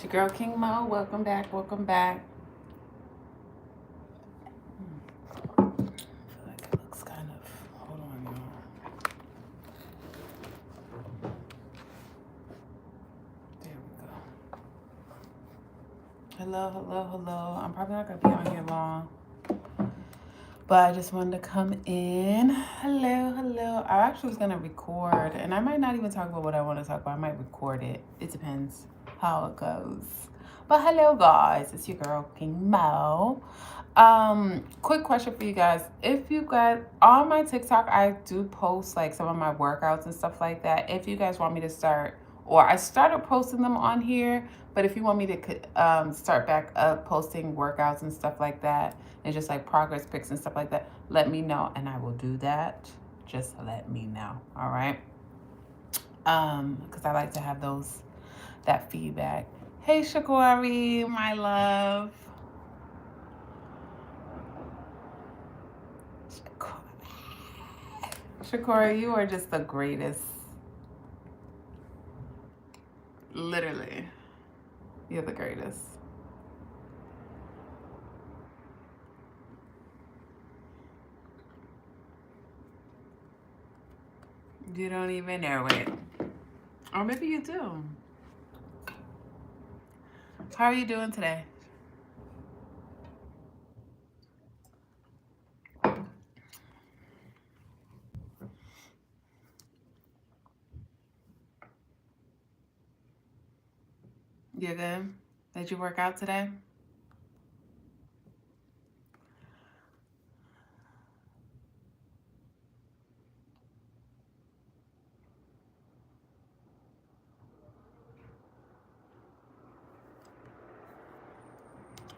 It's your girl KingMo. Welcome back. Welcome back. I feel like it looks kind of. Hold on, y'all. There we go. Hello, hello, hello. I'm probably not gonna be on here long, but I just wanted to come in. Hello, hello. I actually was gonna record, and I might not even talk about what I want to talk about. I might record it. It depends how it goes. But hello, guys. It's your girl KingMo. Quick question for you guys. If you guys on my TikTok, I do post like some of my workouts and stuff like that. If you guys want me to start, or I started posting them on here, but if you want me to start back up posting workouts and stuff like that, and just like progress pics and stuff like that, let me know and I will do that. Just let me know. All right. Because I like to have that feedback. Hey Shakori, my love. Shakori, you are just the greatest. Literally. You're the greatest. You don't even know it. Or maybe you do. How are you doing today? You good? Did you work out today?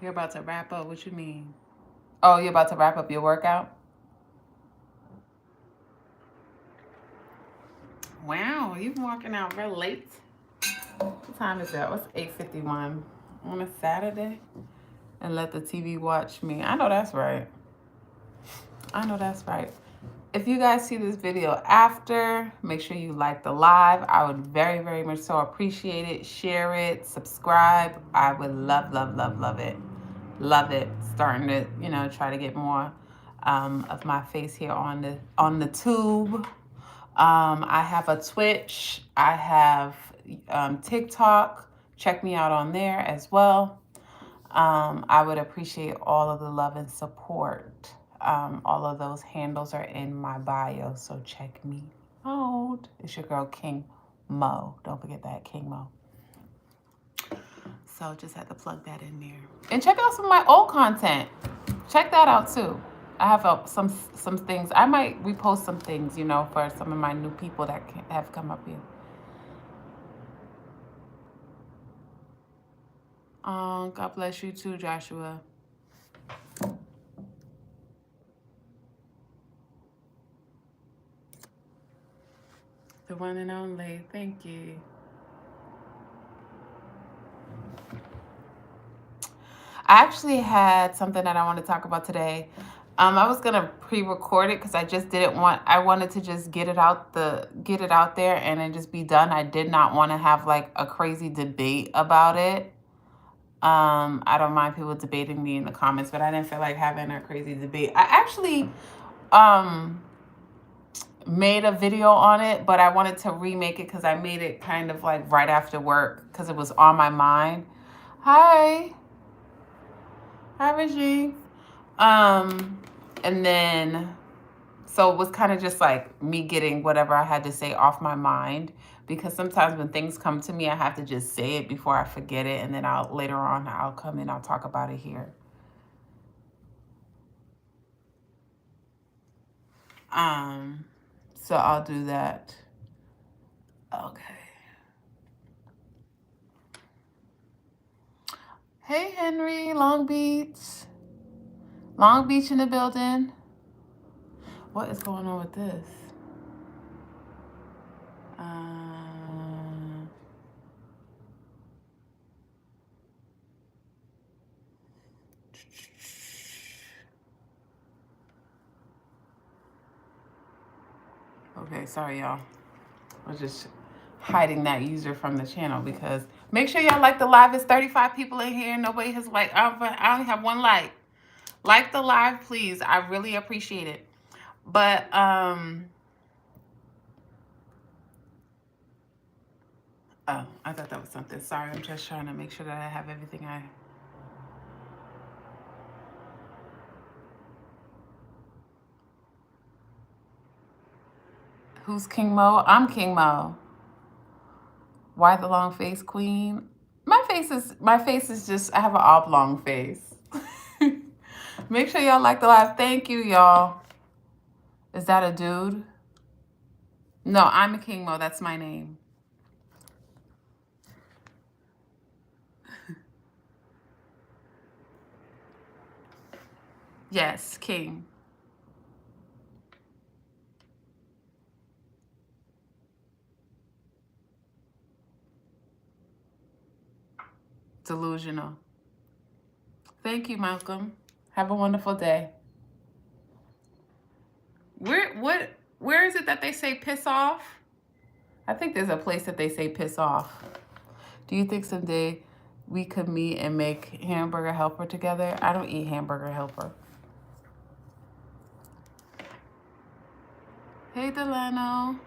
You're about to wrap up. What you mean? Oh, you're about to wrap up your workout? Wow, you've been walking out real late. What time is that? What's 8:51 on a Saturday? And let the TV watch me. I know that's right. I know that's right. If you guys see this video after, make sure you like the live. I would very, very much so appreciate it. Share it, subscribe. I would love, love, love, love it. Love it. Starting to, try to get more of my face here on the tube. I have a Twitch. I have TikTok. Check me out on there as well. I would appreciate all of the love and support. All of those handles are in my bio, so check me out. It's your girl KingMo. Don't forget that, KingMo. So just had to plug that in there. And check out some of my old content. Check that out too. I have some things. I might repost some things, for some of my new people that have come up here. God bless you too, Joshua. The one and only. Thank you. I actually had something that I want to talk about today. I was gonna pre-record it because I wanted to just get it out there and then just be done. I did not want to have like a crazy debate about it. I don't mind people debating me in the comments, but I didn't feel like having a crazy debate. I actually made a video on it, but I wanted to remake it because I made it kind of like right after work because it was on my mind. Hi, Regine. And then, so it was kind of just like me getting whatever I had to say off my mind, because sometimes when things come to me, I have to just say it before I forget it. And then later on, I'll come in, I'll talk about it here. So I'll do that. Okay. Hey, Henry, Long Beach. Long Beach in the building. What is going on with this? Okay, sorry, y'all. I was just hiding that user from the channel because Make sure y'all like the live. It's 35 people in here. Nobody has liked. I only have one like. Like the live, please. I really appreciate it. But oh, I thought that was something. Sorry, I'm just trying to make sure that I have everything I. Who's KingMo? I'm KingMo. Why the long face queen? My face is just, I have an oblong face. Make sure y'all like the live. Thank you, y'all. Is that a dude? No, I'm a KingMo. That's my name. Yes, King. Delusional. Thank you, Malcolm. Have a wonderful day. Where is it that they say piss off? I think there's a place that they say piss off. Do you think someday we could meet and make hamburger helper together? I don't eat hamburger helper. Hey, Delano.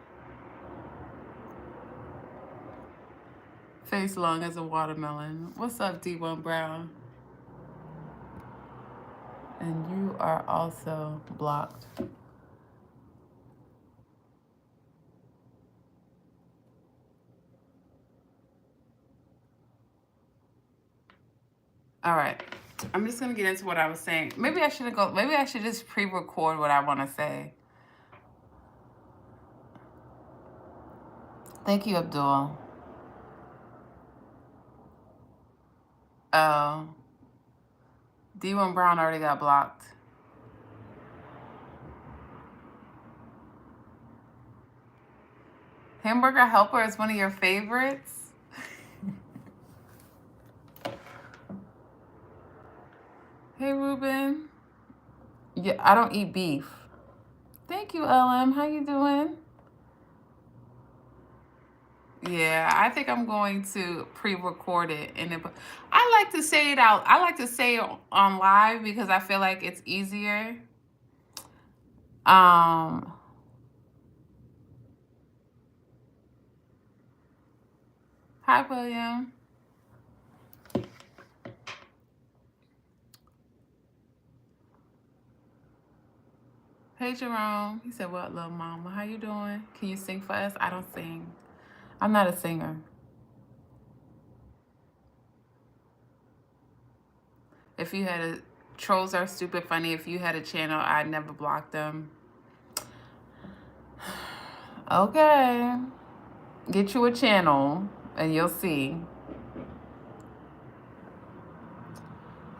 Face long as a watermelon. What's up, D1 Brown? And you are also blocked. All right. I'm just going to get into what I was saying. Maybe I should just pre-record what I want to say. Thank you, Abdul. Oh. D1 Brown already got blocked. Hamburger helper is one of your favorites? Hey, Ruben. Yeah, I don't eat beef. Thank you, LM. How you doing? Yeah, I think I'm going to pre-record it. And I like to say it out. I like to say it on live because I feel like it's easier. Hi, William. Hey, Jerome. He said, what, little mama? How you doing? Can you sing for us? I don't sing. I'm not a singer. If you had a... Trolls are stupid funny. If you had a channel, I'd never block them. Okay. Get you a channel, and you'll see.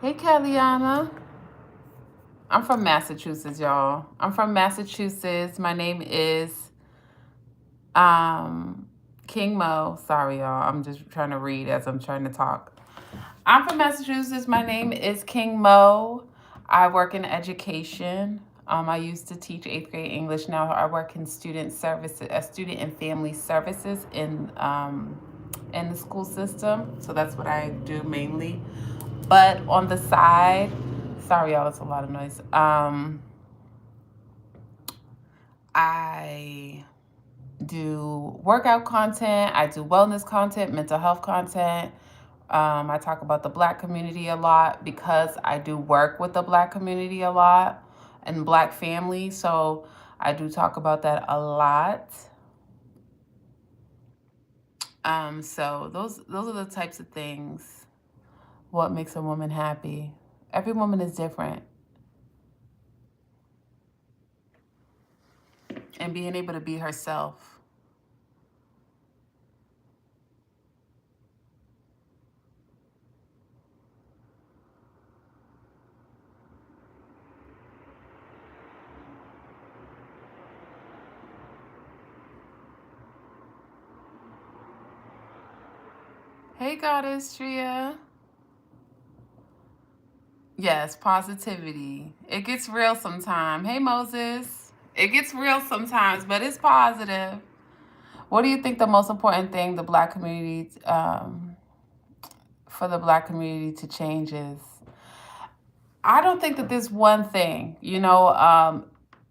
Hey, Kellyanna. I'm from Massachusetts, y'all. I'm from Massachusetts. My name is KingMo. Sorry, y'all. I'm just trying to read as I'm trying to talk. I'm from Massachusetts. My name is KingMo. I work in education. I used to teach 8th grade English. Now I work in student services, student and family services in the school system. So that's what I do mainly. But on the side, sorry y'all, it's a lot of noise. I do workout content. I do wellness content, mental health content. I talk about the Black community a lot because I do work with the Black community a lot and Black families. So I do talk about that a lot. So those are the types of things. What makes a woman happy? Every woman is different. And being able to be herself. Hey, Goddess Tria. Yes, positivity. It gets real sometimes. Hey, Moses. It gets real sometimes, but it's positive. What do you think the most important thing the Black community for the Black community to change is, I don't think that there's one thing.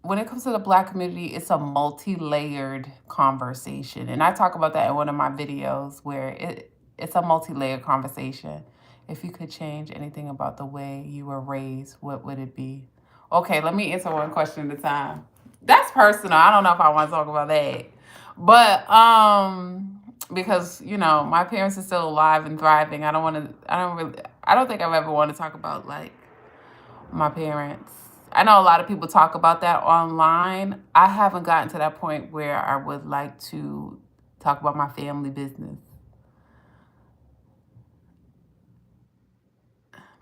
When it comes to the Black community, it's a multi-layered conversation. And I talk about that in one of my videos where it's a multi-layered conversation. If you could change anything about the way you were raised, what would it be? Okay, let me answer one question at a time. That's personal. I don't know if I want to talk about that. But because, my parents are still alive and thriving. I don't think I've ever want to talk about like my parents. I know a lot of people talk about that online. I haven't gotten to that point where I would like to talk about my family business.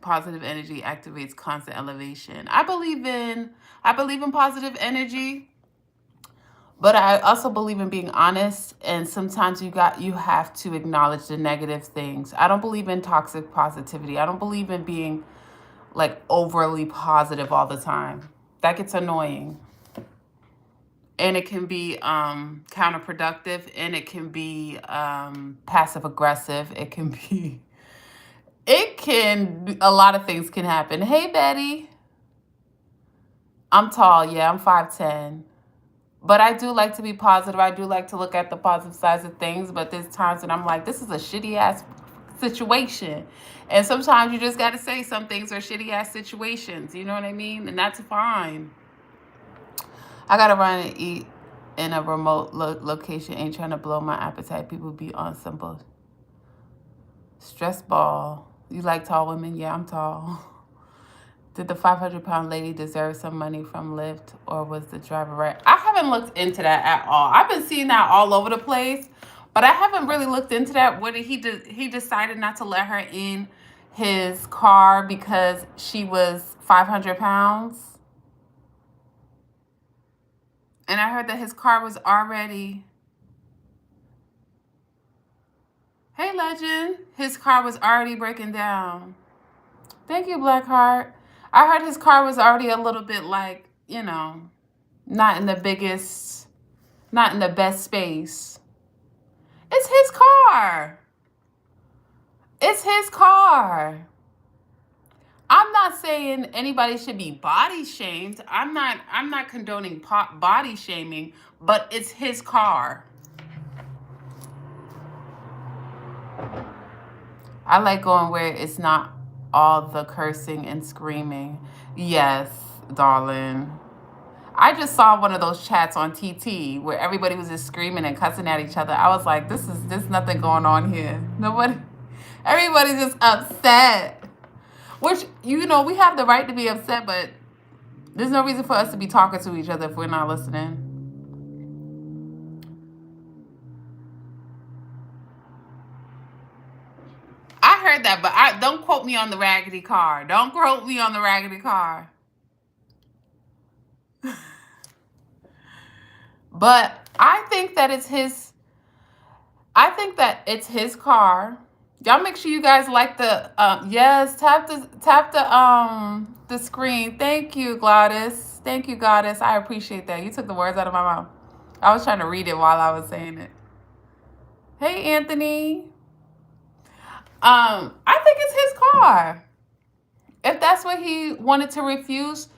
Positive energy activates constant elevation. I believe in positive energy, but I also believe in being honest, and sometimes you have to acknowledge the negative things. I don't believe in toxic positivity. I don't believe in being like overly positive all the time. That gets annoying. And it can be counterproductive, and it can be passive aggressive. A lot of things can happen. Hey, Betty. I'm tall. Yeah, I'm 5'10". But I do like to be positive. I do like to look at the positive sides of things. But there's times when I'm like, this is a shitty ass situation. And sometimes you just got to say some things are shitty ass situations. You know what I mean? And that's fine. I got to run and eat in a remote location. Ain't trying to blow my appetite. People be on simple stress ball. You like tall women? Yeah, I'm tall. Did the 500-pound lady deserve some money from Lyft, or was the driver right? I haven't looked into that at all. I've been seeing that all over the place, but I haven't really looked into that. What did he decided not to let her in his car because she was 500 pounds? And I heard that his car was already... Hey, Legend. His car was already breaking down. Thank you, Blackheart. I heard his car was already a little bit like, not in the best space. It's his car. It's his car. I'm not saying anybody should be body shamed. I'm not condoning body shaming, but it's his car. I like going where it's not all the cursing and screaming. Yes, darling. I just saw one of those chats on TT where everybody was just screaming and cussing at each other. I was like, there's nothing going on here. Everybody's just upset. Which, we have the right to be upset, but there's no reason for us to be talking to each other if we're not listening. I heard that, but don't quote me on the raggedy car. Don't quote me on the raggedy car. But I think that it's his car. Y'all make sure you guys like the yes, tap the screen. Thank you, Gladys. Thank you, Goddess. I appreciate that. You took the words out of my mouth. I was trying to read it while I was saying it. Hey, Anthony. I think it's his car. If that's what he wanted to refuse,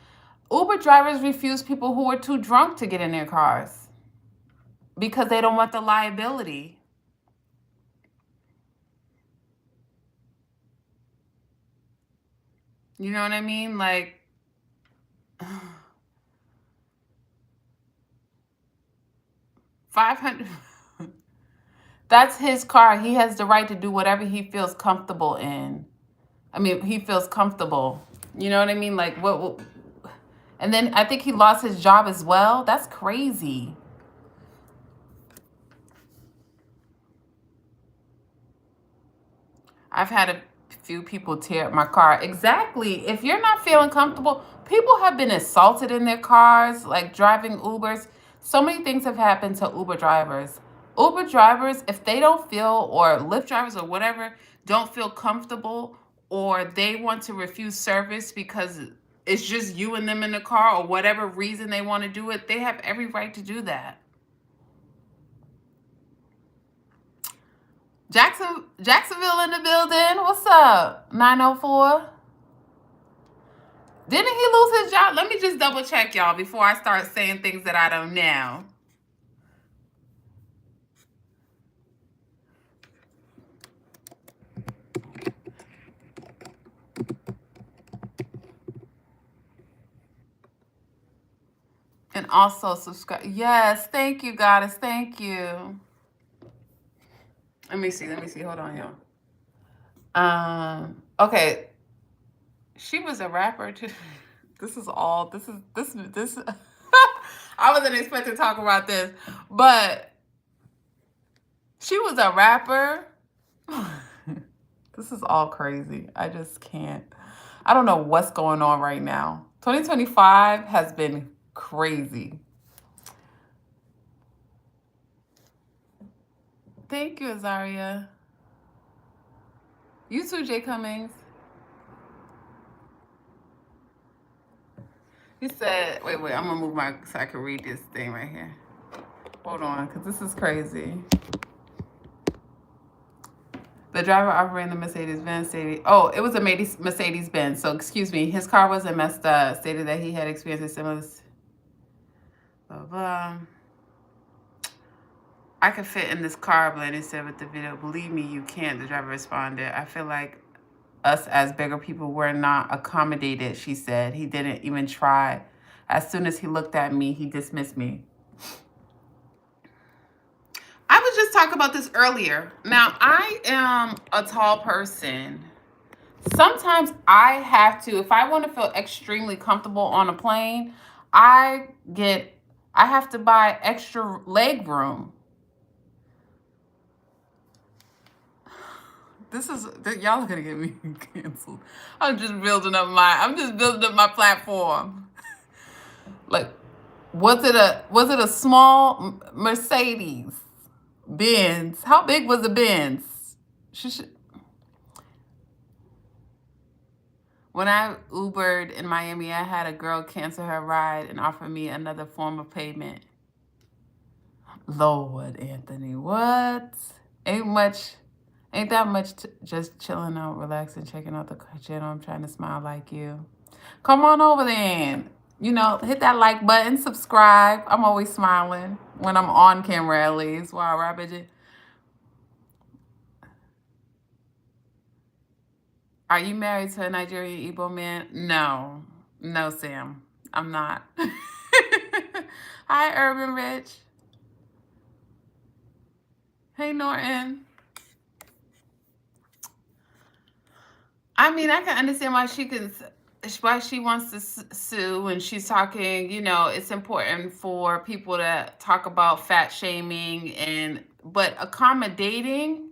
Uber drivers refuse people who are too drunk to get in their cars because they don't want the liability. You know what I mean? Like, 500. That's his car. He has the right to do whatever he feels comfortable in. I mean, he feels comfortable. You know what I mean? Like, what? And then I think he lost his job as well. That's crazy. I've had a few people tear up my car. Exactly. If you're not feeling comfortable, people have been assaulted in their cars, like driving Ubers. So many things have happened to Uber drivers. Uber drivers, if they don't feel, or Lyft drivers or whatever, don't feel comfortable, or they want to refuse service because it's just you and them in the car, or whatever reason they want to do it, they have every right to do that. Jacksonville in the building. What's up? 904. Didn't he lose his job? Let me just double check, y'all, before I start saying things that I don't know. And also subscribe. Yes, thank you, Goddess. Thank you. Let me see. Hold on, y'all. Okay. She was a rapper too. This is. I wasn't expecting to talk about this, but she was a rapper. This is all crazy. I just can't. I don't know what's going on right now. 2025 has been crazy. Thank you, Azaria. You too, Jay Cummings. He said, wait, I'm gonna move so I can read this thing right here. Hold on, because this is crazy. The driver operating the Mercedes-Benz stated, oh, it was a Mercedes-Benz, so excuse me, his car wasn't messed up, stated that he had experienced a similar, blah, blah. I could fit in this car, Blaney said with the video. Believe me, you can't, the driver responded. I feel like us as bigger people were not accommodated, she said. He didn't even try. As soon as he looked at me, he dismissed me. I was just talking about this earlier. Now, I am a tall person. Sometimes I have to, if I want to feel extremely comfortable on a plane, I have to buy extra leg room. Y'all are gonna get me canceled. I'm just building up my platform. Like, was it a small Mercedes Benz? How big was the Benz? When I Ubered in Miami, I had a girl cancel her ride and offer me another form of payment. Lord, Anthony, what? Ain't that much just chilling out, relaxing, checking out the channel. I'm trying to smile like you. Come on over then. You know, hit that like button, subscribe. I'm always smiling when I'm on camera, at least. Wow, Rabbit. Are you married to a Nigerian Igbo man? No, Sam. I'm not. Hi, Urban Rich. Hey, Norton. I mean, I can understand why she wants to sue, and she's talking, you know, it's important for people to talk about fat shaming, but accommodating,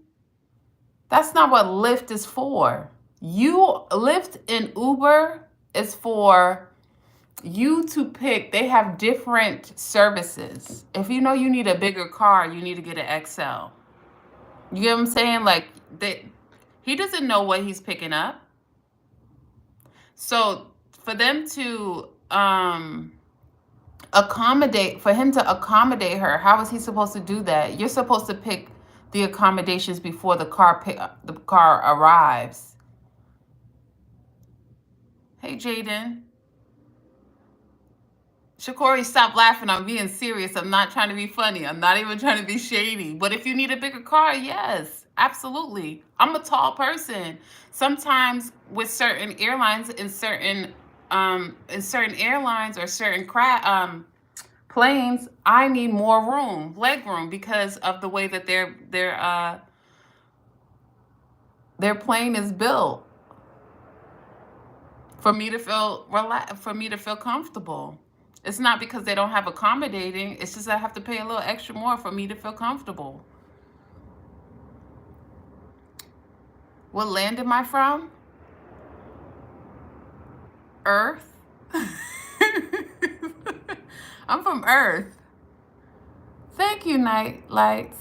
that's not what Lyft is for. Lyft and Uber is for you to pick. They have different services. If you know you need a bigger car, you need to get an XL. You get what I'm saying? Like, he doesn't know what he's picking up. So for them to accommodate her, how is he supposed to do that? You're supposed to pick the accommodations before the car arrives. Hey, Jaden. Shakori, stop laughing. I'm being serious. I'm not trying to be funny. I'm not even trying to be shady. But if you need a bigger car, yes, absolutely. I'm a tall person. Sometimes with certain airlines and certain airlines or certain planes, I need more leg room, because of the way that their plane is built. For me to feel comfortable. It's not because they don't have accommodating. It's just I have to pay a little extra more for me to feel comfortable. What land am I from? Earth. I'm from Earth. Thank you, Night Lights.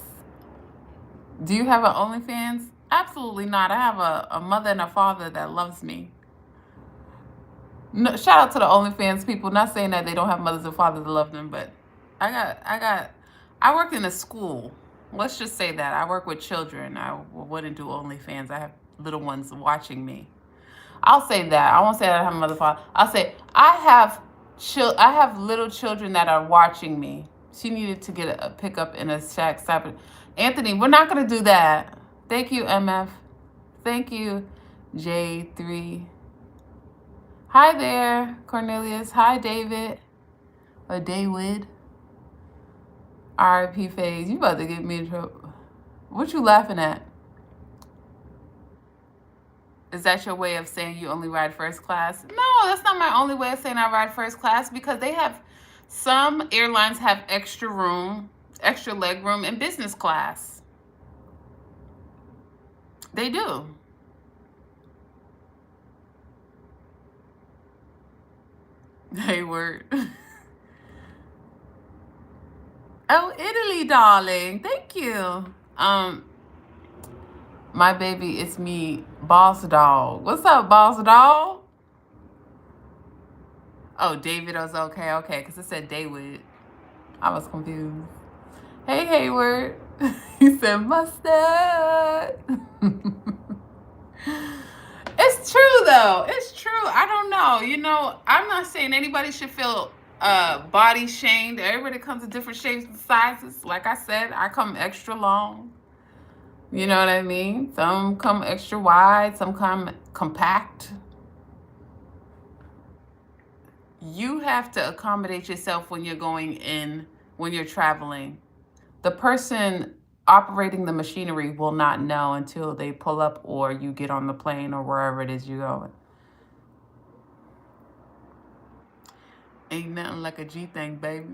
Do you have an OnlyFans? Absolutely not. I have a mother and a father that loves me. No, shout out to the OnlyFans people. Not saying that they don't have mothers and fathers that love them, but I worked in a school Let's just say that. I work with children. I wouldn't do OnlyFans. I have little ones watching me. I'll say that. I won't say that I have a mother, father. I'll say I have little children that are watching me. She needed to get a pickup in a shack. Stop it. Anthony, we're not going to do that. Thank you, MF. Thank you, J3. Hi there, Cornelius. Hi, David. Or David. RIP phase. You about to get me in trouble. What you laughing at? Is that your way of saying you only ride first class? No, that's not my only way of saying I ride first class, because they have, some airlines have extra room, extra leg room in business class. They do. Hayward. Oh, Italy, darling. Thank you. My baby, it's me, Boss Dog. What's up, Boss Dog? Oh, David was okay, because it said David. I was confused. Hey, Hayward. He said mustard. It's true, though. It's true. I don't know. You know, I'm not saying anybody should feel body shamed. Everybody comes in different shapes and sizes. Like I said, I come extra long. You know what I mean? Some come extra wide. Some come compact. You have to accommodate yourself when you're going in, when you're traveling. The person operating the machinery will not know until they pull up or you get on the plane or wherever it is you're going. Ain't nothing like a G thing, baby.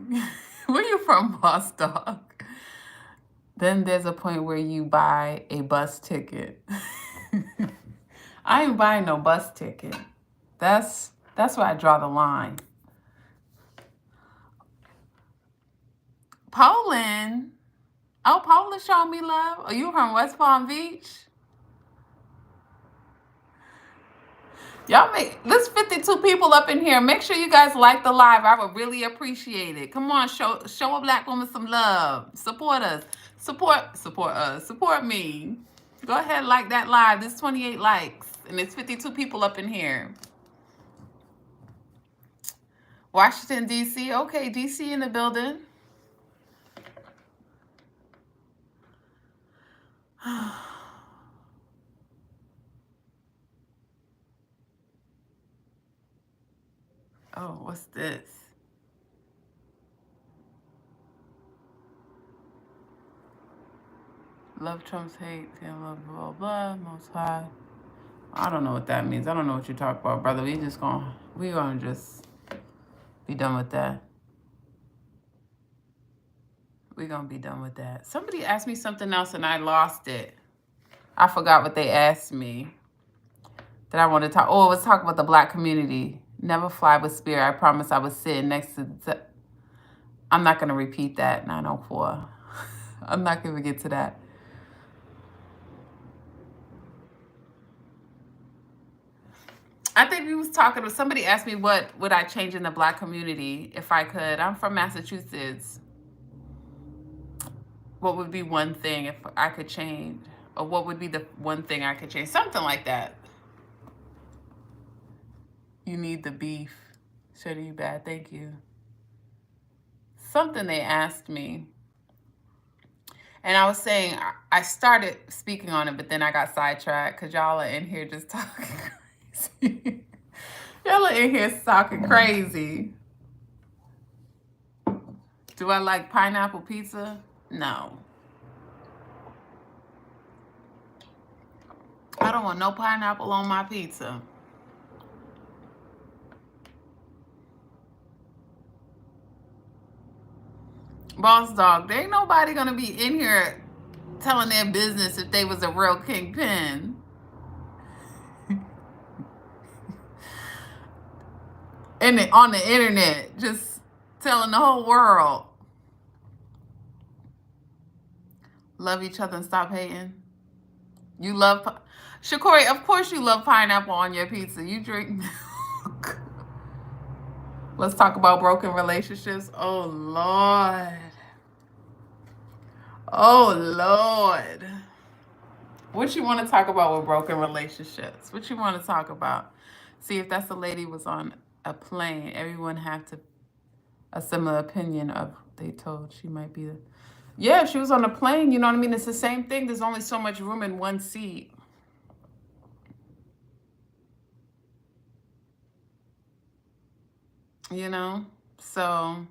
Where you from, Boss Dog? Then there's a point where you buy a bus ticket. I ain't buying no bus ticket. That's where I draw the line. Poland. Oh, Poland showing me love. Are you from West Palm Beach? Y'all there's 52 people up in here. Make sure you guys like the live. I would really appreciate it. Come on, show a black woman some love. Support us. Support us. Support me. Go ahead, like that live. There's 28 likes, and there's 52 people up in here. Washington, D.C. Okay, D.C. in the building. Oh, what's this? Love trumps hate, feel love, blah, blah, most high. I don't know what that means. I don't know what you talk about, brother. We gonna just be done with that. We're gonna be done with that. Somebody asked me something else and I lost it. I forgot what they asked me that I wanted to talk. Oh, it was talking about the black community. Never fly with spirit. I promise I was sitting next to I'm not gonna repeat that, 904. I'm not gonna get to that. I think we was talking, somebody asked me what would I change in the black community if I could. I'm from Massachusetts. What would be one thing if I could change? Or what would be the one thing I could change? Something like that. You need the beef. Should you bad? Thank you. Something they asked me. And I was saying, I started speaking on it, but then I got sidetracked because y'all are in here just talking crazy. Y'all are in here talking crazy. Do I like pineapple pizza? No. I don't want no pineapple on my pizza. Boss Dog, there ain't nobody gonna be in here telling their business if they was a real kingpin. On the internet, just telling the whole world. Love each other and stop hating. You love Shakori, of course you love pineapple on your pizza. You drink milk. Let's talk about broken relationships. Oh, Lord. Oh, Lord. What you want to talk about with broken relationships? What you want to talk about? See, if that's a lady was on a plane, everyone have to a similar opinion of they told she might be the yeah, she was on a plane, you know what I mean? It's the same thing. There's only so much room in one seat. You know? So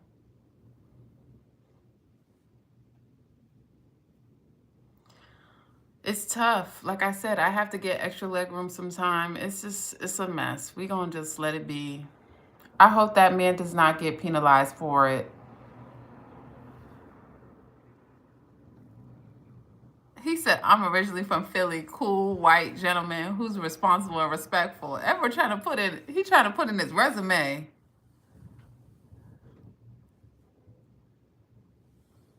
it's tough. Like I said, I have to get extra leg room sometime. It's a mess. We gonna just let it be. I hope that man does not get penalized for it. He said, I'm originally from Philly, cool white gentleman who's responsible and respectful. Ever trying to put in he trying to put in his resume.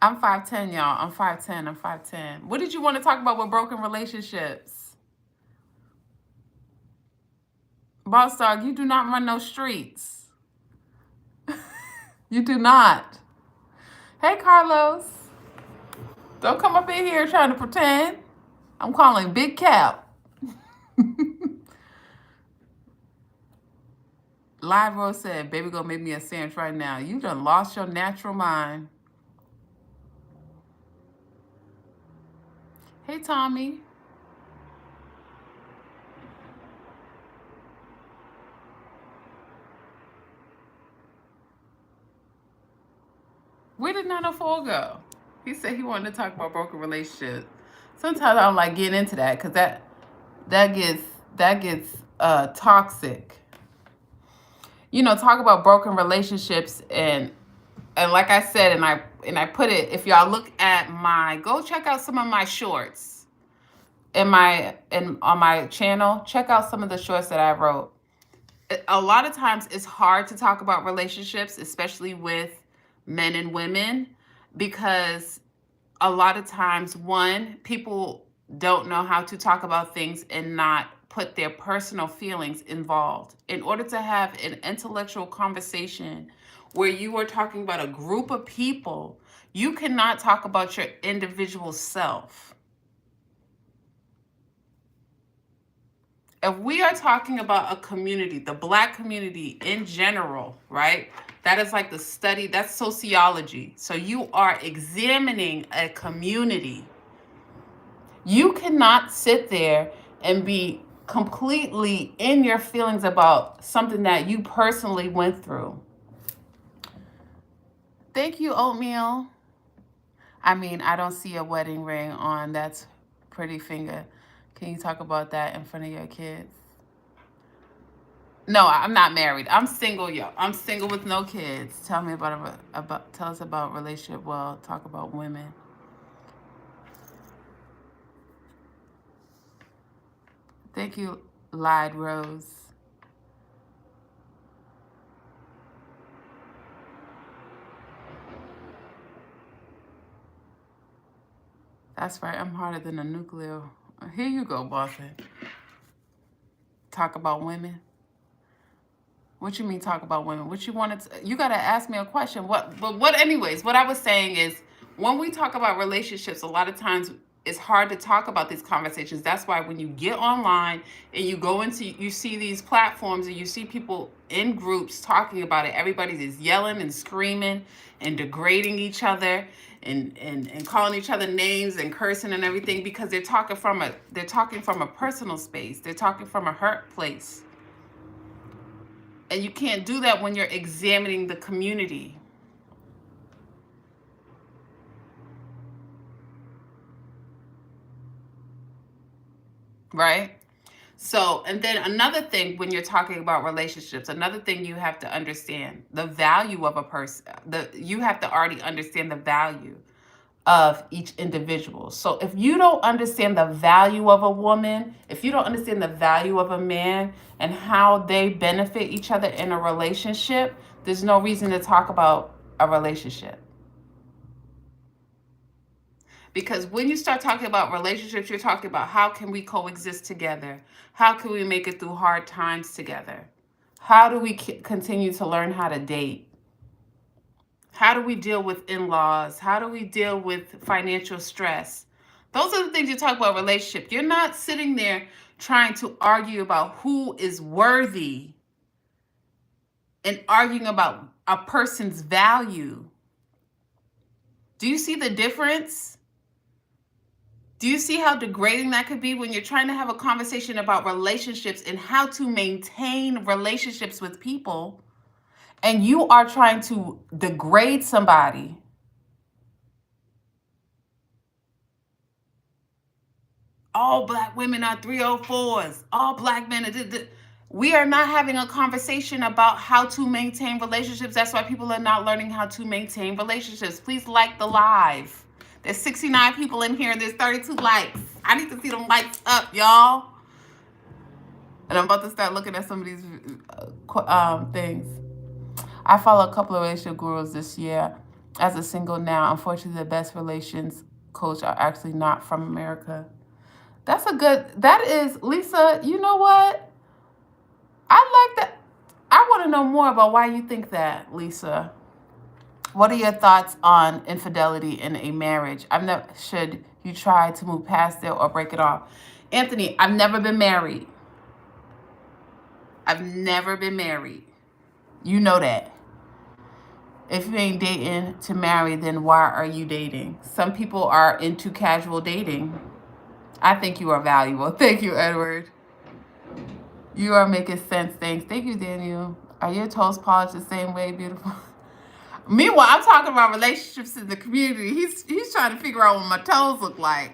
I'm 5'10", y'all. I'm 5'10". I'm 5'10". What did you want to talk about with broken relationships? Boss dog, you do not run no streets. You do not. Hey, Carlos. Don't come up in here trying to pretend. I'm calling Big Cap. Live Rose said, baby, go make me a sandwich right now. You done lost your natural mind. Hey, Tommy. Where did 904 go? He said he wanted to talk about broken relationships. Sometimes I don't like getting into that because that gets toxic. You know, talk about broken relationships and like I said, and I put it. If y'all look at go check out some of my shorts on my channel. Check out some of the shorts that I wrote. A lot of times it's hard to talk about relationships, especially with men and women, because a lot of times, one, people don't know how to talk about things and not put their personal feelings involved. In order to have an intellectual conversation where you are talking about a group of people, you cannot talk about your individual self. If we are talking about a community, the Black community in general, right? That is like the study, that's sociology. So you are examining a community. You cannot sit there and be completely in your feelings about something that you personally went through. Thank you, Oatmeal. I mean, I don't see a wedding ring on. That's pretty finger. Can you talk about that in front of your kids? No, I'm not married. I'm single, yo. I'm single with no kids. Tell me tell us about relationship. Well, talk about women. Thank you, Lied Rose. That's right. I'm harder than a nuclear. Here you go, Boston. Talk about women. What you mean talk about women? What you wanted to, you got to ask me a question. Anyways, what I was saying is when we talk about relationships, a lot of times it's hard to talk about these conversations. That's why when you get online and you see these platforms and you see people in groups talking about it, everybody is yelling and screaming and degrading each other and calling each other names and cursing and everything because they're talking from a personal space. They're talking from a hurt place. And you can't do that when you're examining the community. Right? So, and then another thing when you're talking about relationships, another thing you have to understand the value of a person. You have to already understand the value of each individual. So if you don't understand the value of a woman, if you don't understand the value of a man and how they benefit each other in a relationship, there's no reason to talk about a relationship. Because when you start talking about relationships, you're talking about how can we coexist together? How can we make it through hard times together? How do we continue to learn how to date? How do we deal with in-laws? How do we deal with financial stress? Those are the things you talk about relationship. You're not sitting there trying to argue about who is worthy and arguing about a person's value. Do you see the difference? Do you see how degrading that could be when you're trying to have a conversation about relationships and how to maintain relationships with people, and you are trying to degrade somebody? All black women are 304s. All black men are. We are not having a conversation about how to maintain relationships. That's why people are not learning how to maintain relationships. Please like the live. There's 69 people in here and there's 32 likes. I need to see them likes up, y'all. And I'm about to start looking at some of these things. I follow a couple of relationship gurus this year as a single now. Unfortunately, the best relations coach are actually not from America. That's a good, that is, Lisa, you know what? I like that. I want to know more about why you think that, Lisa. What are your thoughts on infidelity in a marriage? Should you try to move past it or break it off? Anthony, I've never been married. I've never been married. You know that. If you ain't dating to marry, then why are you dating? Some people are into casual dating. I think you are valuable. Thank you, Edward. You are making sense. Thanks. Thank you, Daniel. Are your toes polished the same way, beautiful? Meanwhile, I'm talking about relationships in the community. He's trying to figure out what my toes look like.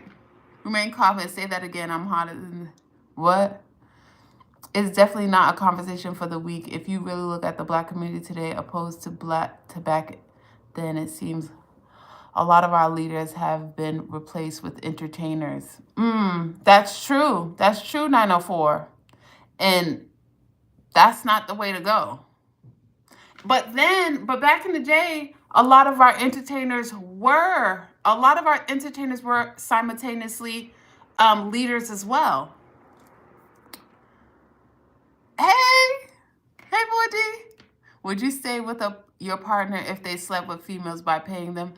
Remain confident. Say that again. I'm hotter than... What? It's definitely not a conversation for the weak. If you really look at the black community today, opposed to back then, it seems a lot of our leaders have been replaced with entertainers. That's true. That's true, 904. And that's not the way to go. But back in the day, a lot of our entertainers were simultaneously leaders as well. Hey, boy D. Would you stay with your partner if they slept with females by paying them?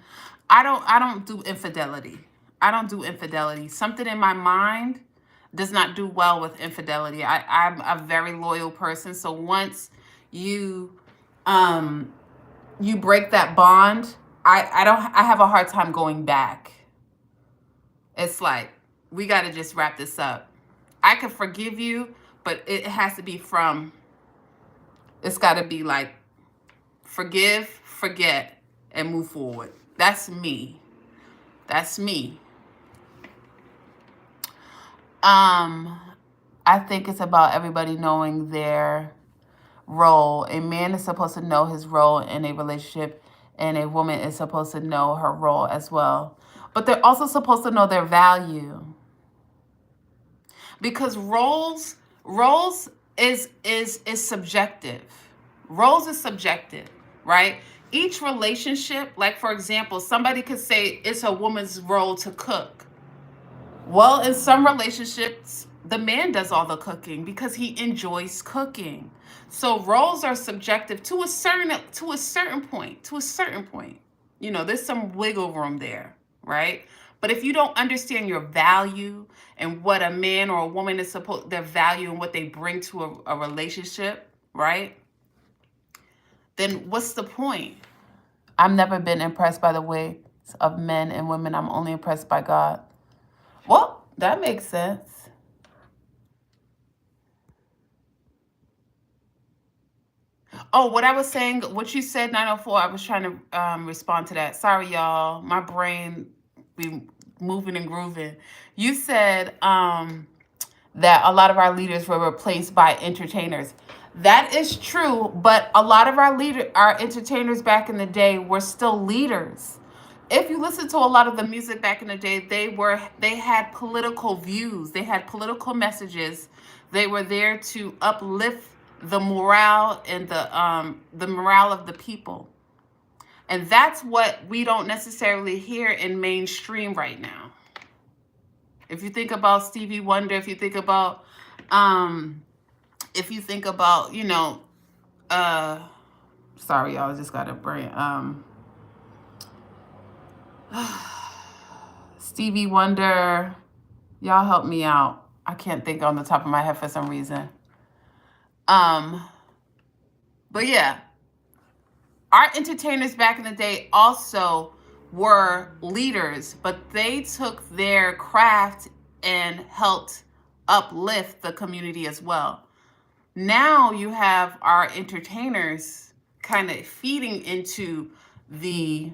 I don't do infidelity. I don't do infidelity. Something in my mind does not do well with infidelity. I'm a very loyal person. So once you break that bond, I have a hard time going back. It's like, we got to just wrap this up. I can forgive you, but it has to be it's got to be like, forgive, forget, and move forward. That's me. That's me. I think it's about everybody knowing their role. A man is supposed to know his role in a relationship, and a woman is supposed to know her role as well. But they're also supposed to know their value. Because roles is subjective. Roles is subjective, right? Each relationship, like for example, somebody could say it's a woman's role to cook. Well, in some relationships, the man does all the cooking because he enjoys cooking. So roles are subjective to a certain point. You know, there's some wiggle room there, right? But if you don't understand your value and what a man or a woman is their value and what they bring to a relationship, right? Then what's the point? I've never been impressed by the ways of men and women. I'm only impressed by God. Well, that makes sense. Oh, what I was saying, what you said, 904, I was trying to respond to that. Sorry, y'all. My brain be moving and grooving. You said that a lot of our leaders were replaced by entertainers. That is true, but a lot of our entertainers back in the day were still leaders. If you listen to a lot of the music back in the day, they had political views, they had political messages. They were there to uplift the morale and the morale of the people. And that's what we don't necessarily hear in mainstream right now. If you think about Stevie Wonder, if you think about, you know, sorry, y'all, I just got a brain. Stevie Wonder, y'all help me out. I can't think on the top of my head for some reason. But yeah, our entertainers back in the day also were leaders, but they took their craft and helped uplift the community as well. Now you have our entertainers kind of feeding into the,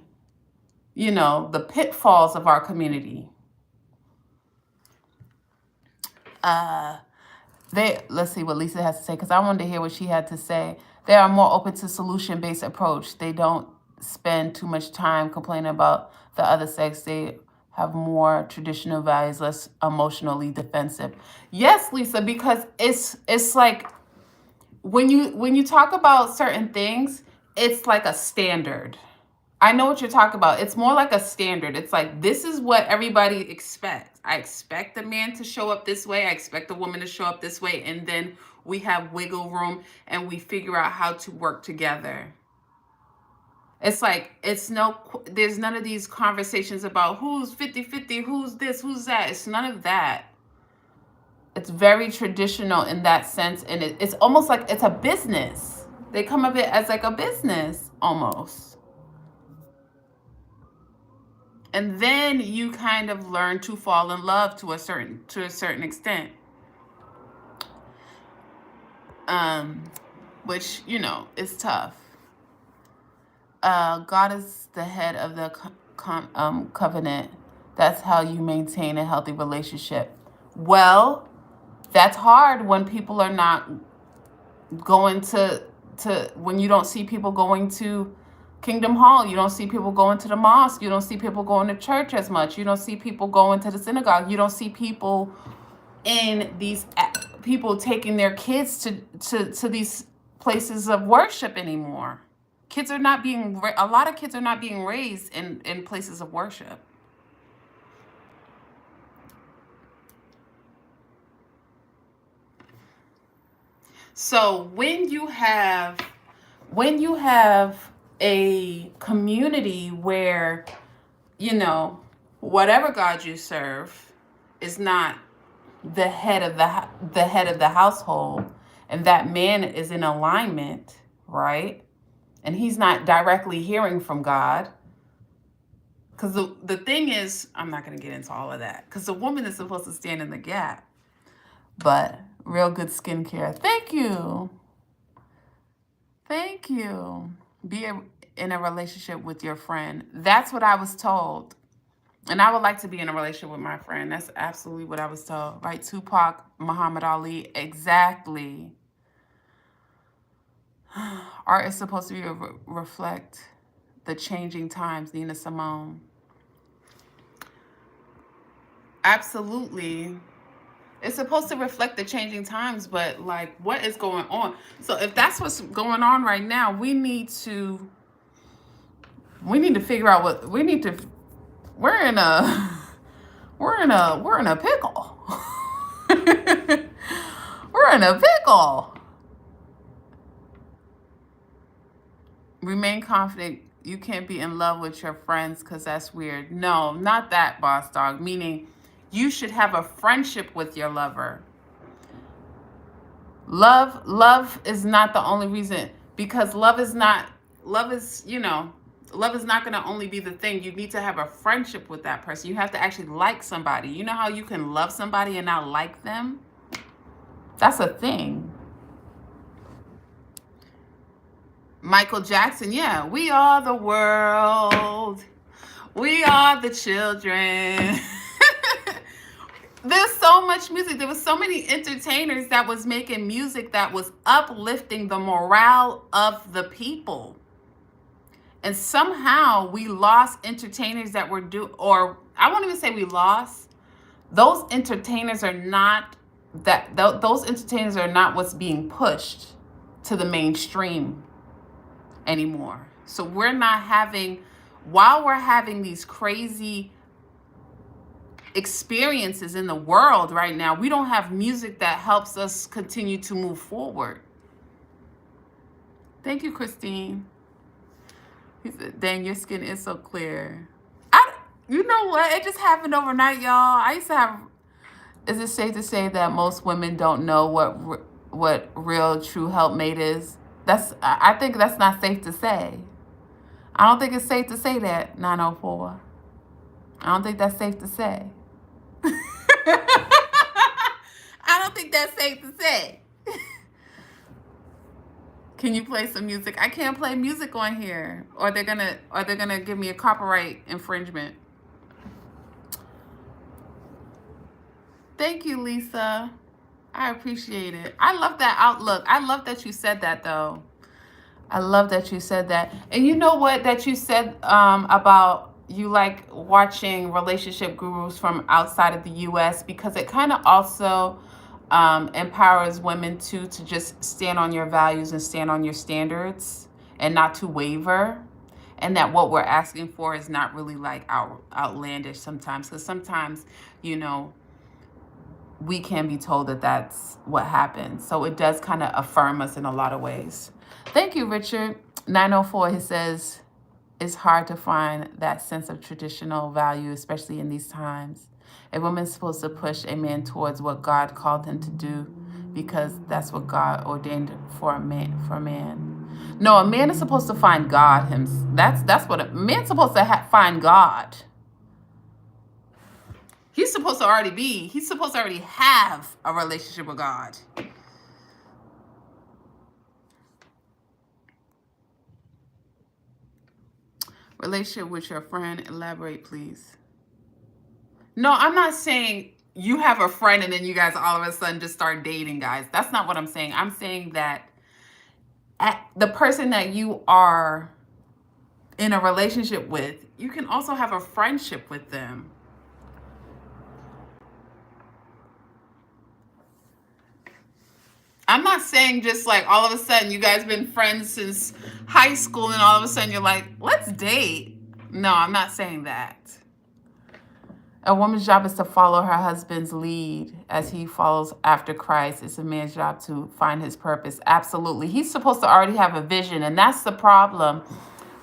the pitfalls of our community. Let's see what Lisa has to say, because I wanted to hear what she had to say. They are more open to solution-based approach. They don't spend too much time complaining about the other sex. They have more traditional values, less emotionally defensive. Yes, Lisa, because it's like when you talk about certain things, it's like a standard. I know what you're talking about. It's more like a standard. It's like, this is what everybody expects. I expect the man to show up this way. I expect the woman to show up this way. And then we have wiggle room and we figure out how to work together. It's like, there's none of these conversations about who's 50-50, who's this, who's that. It's none of that. It's very traditional in that sense. And it's almost like it's a business. They come of it as like a business almost. And then you kind of learn to fall in love to a certain extent. Which, is tough. God is the head of the covenant. That's how you maintain a healthy relationship. Well, that's hard when people are not going to when you don't see people going to Kingdom Hall. You don't see people going to the mosque. You don't see people going to church as much. You don't see people going to the synagogue. You don't see people people taking their kids to these places of worship anymore. A lot of kids are not being raised in places of worship. So when you have a community where, whatever God you serve is not the head of the household, and that man is in alignment, right? And he's not directly hearing from God. Because the thing is, I'm not going to get into all of that, because the woman is supposed to stand in the gap. But real good skincare. Thank you. Be in a relationship with your friend. That's what I was told. And I would like to be in a relationship with my friend. That's absolutely what I was told. Right? Tupac, Muhammad Ali. Exactly. Art is supposed to reflect the changing times. Nina Simone. Absolutely. It's supposed to reflect the changing times, but like, what is going on? So if that's what's going on right now, we need to figure out what we need to. We're in a pickle. We're in a pickle. Remain confident. You can't be in love with your friends because that's weird. No, not that, boss dog. Meaning, you should have a friendship with your lover. Love is not the only reason, because love is not going to only be the thing. You need to have a friendship with that person. You have to actually like somebody. You know how you can love somebody and not like them? That's a thing. Michael Jackson, yeah. We are the world. We are the children. There's so much music. There was so many entertainers that was making music that was uplifting the morale of the people. And somehow we lost entertainers that were or I won't even say we lost. Those entertainers are not what's being pushed to the mainstream anymore. So we're not while we're having these crazy experiences in the world right now, we don't have music that helps us continue to move forward. Thank you, Christine. He said, dang, your skin is so clear. You know what? It just happened overnight, y'all. I used to have. Is it safe to say that most women don't know what real true helpmate is? I think that's not safe to say. I don't think it's safe to say that, 904. I don't think that's safe to say. I don't think that's safe to say. Can you play some music? I can't play music on here, or they're gonna give me a copyright infringement. Thank you, Lisa. I appreciate it. I love that outlook. I love that you said that, though. I love that you said that. And you know what that you said about you like watching relationship gurus from outside of the U.S. because it kind of also empowers women too to just stand on your values and stand on your standards and not to waver. And that what we're asking for is not really like outlandish sometimes. Because sometimes, you know, we can be told that that's what happens. So it does kind of affirm us in a lot of ways. Thank you, Richard. 904, he says, it's hard to find that sense of traditional value, especially in these times. A woman's supposed to push a man towards what God called him to do because that's what God ordained for a man. No, a man is supposed to find God. That's what a man's supposed to find God. He's supposed to already have a relationship with God. Relationship with your friend, elaborate, please. No, I'm not saying you have a friend and then you guys all of a sudden just start dating, guys. That's not what I'm saying. I'm saying that the person that you are in a relationship with, you can also have a friendship with them. I'm not saying just like all of a sudden you guys been friends since high school and all of a sudden you're like, let's date. No, I'm not saying that. A woman's job is to follow her husband's lead as he follows after Christ. It's a man's job to find his purpose. Absolutely. He's supposed to already have a vision, and that's the problem.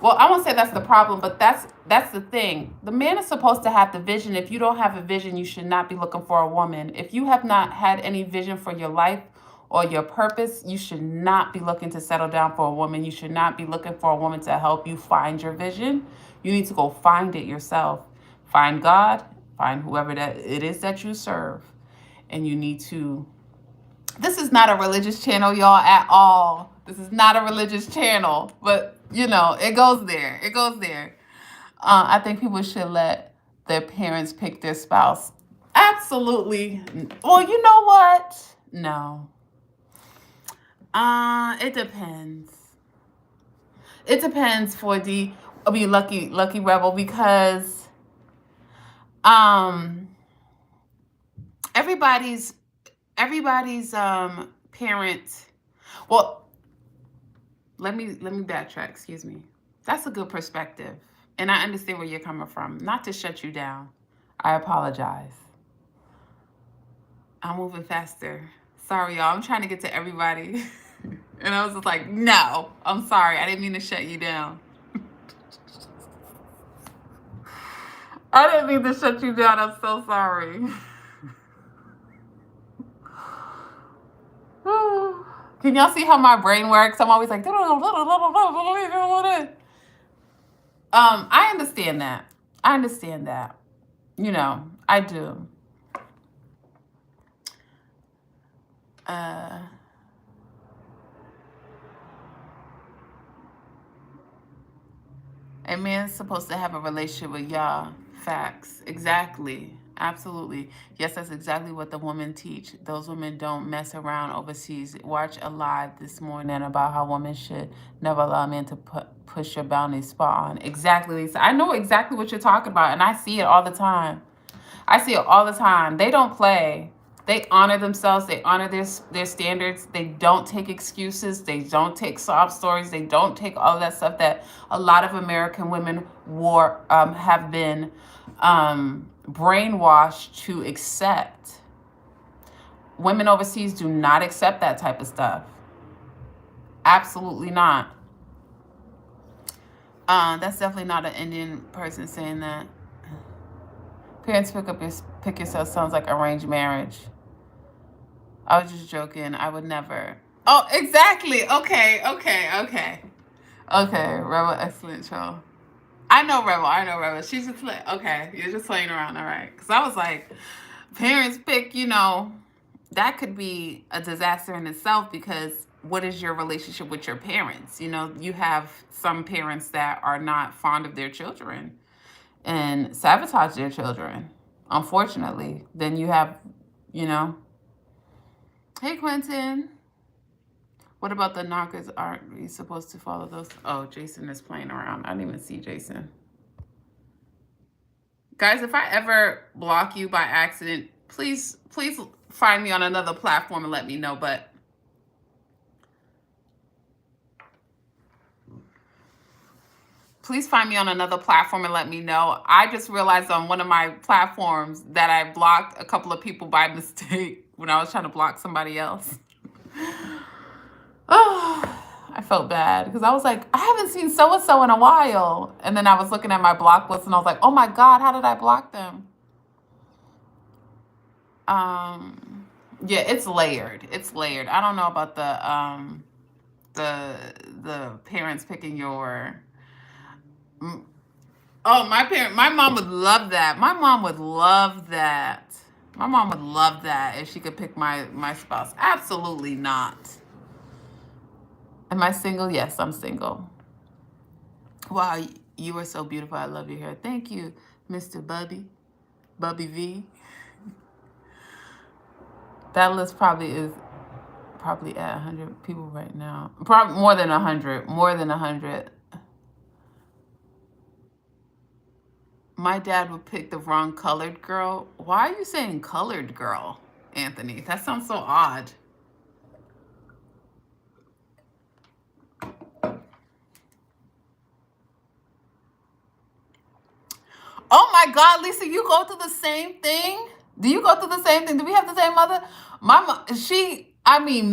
Well, I won't say that's the problem, but that's the thing. The man is supposed to have the vision. If you don't have a vision, you should not be looking for a woman. If you have not had any vision for your life or your purpose, you should not be looking to settle down for a woman. You should not be looking for a woman to help you find your vision. You need to go find it yourself. Find God, find whoever that it is that you serve. And you need to... This is not a religious channel, y'all, at all. This is not a religious channel, but you know, it goes there. It goes there. I think people should let their parents pick their spouse. Absolutely. Well, you know what? No. It depends. It depends for Lucky Rebel, because everybody's parent. Well, let me backtrack, excuse me. That's a good perspective. And I understand where you're coming from. Not to shut you down. I apologize. I'm moving faster. Sorry, y'all. I'm trying to get to everybody. And I was just like, no, I'm sorry. I didn't mean to shut you down. I didn't mean to shut you down. I'm so sorry. Can y'all see how my brain works? I'm always like, I understand that. I understand that. You know, I do. A man's supposed to have a relationship with y'all. Facts. Exactly. Absolutely. Yes, that's exactly what the women teach. Those women don't mess around overseas. Watch a live this morning about how women should never allow men to push your boundaries spot on. Exactly, Lisa. I know exactly what you're talking about, and I see it all the time. I see it all the time. They don't play. They honor themselves. They honor their standards. They don't take excuses. They don't take sob stories. They don't take all of that stuff that a lot of American women have been brainwashed to accept. Women overseas do not accept that type of stuff. Absolutely not. That's definitely not an Indian person saying that. Parents pick yourself sounds like arranged marriage. I was just joking. I would never. Oh, exactly. Okay. Okay, Rebel, excellent show. I know Rebel. She's just like, okay, you're just playing around, all right. Because I was like, parents pick, that could be a disaster in itself because what is your relationship with your parents? You have some parents that are not fond of their children and sabotage their children, unfortunately. Then you have, hey, Quentin. What about the knockers? Aren't we supposed to follow those? Oh, Jason is playing around. I didn't even see Jason. Guys, if I ever block you by accident, please find me on another platform and let me know. But please find me on another platform and let me know. I just realized on one of my platforms that I blocked a couple of people by mistake when I was trying to block somebody else. Oh, I felt bad because I was like, I haven't seen so-and-so in a while. And then I was looking at my block list and I was like, oh my God, how did I block them? Yeah, it's layered. I don't know about the parents picking your. Oh, my mom would love that. My mom would love that if she could pick my spouse. Absolutely not. Am I single? Yes, I'm single. Wow, you are so beautiful. I love your hair. Thank you, Mr. Bubby V. That list probably is at 100 people right now. Probably more than 100. My dad would pick the wrong colored girl. Why are you saying colored girl, Anthony? That sounds so odd. Oh my God, Lisa, you go through the same thing? Do you go through the same thing? Do we have the same mother? My mom,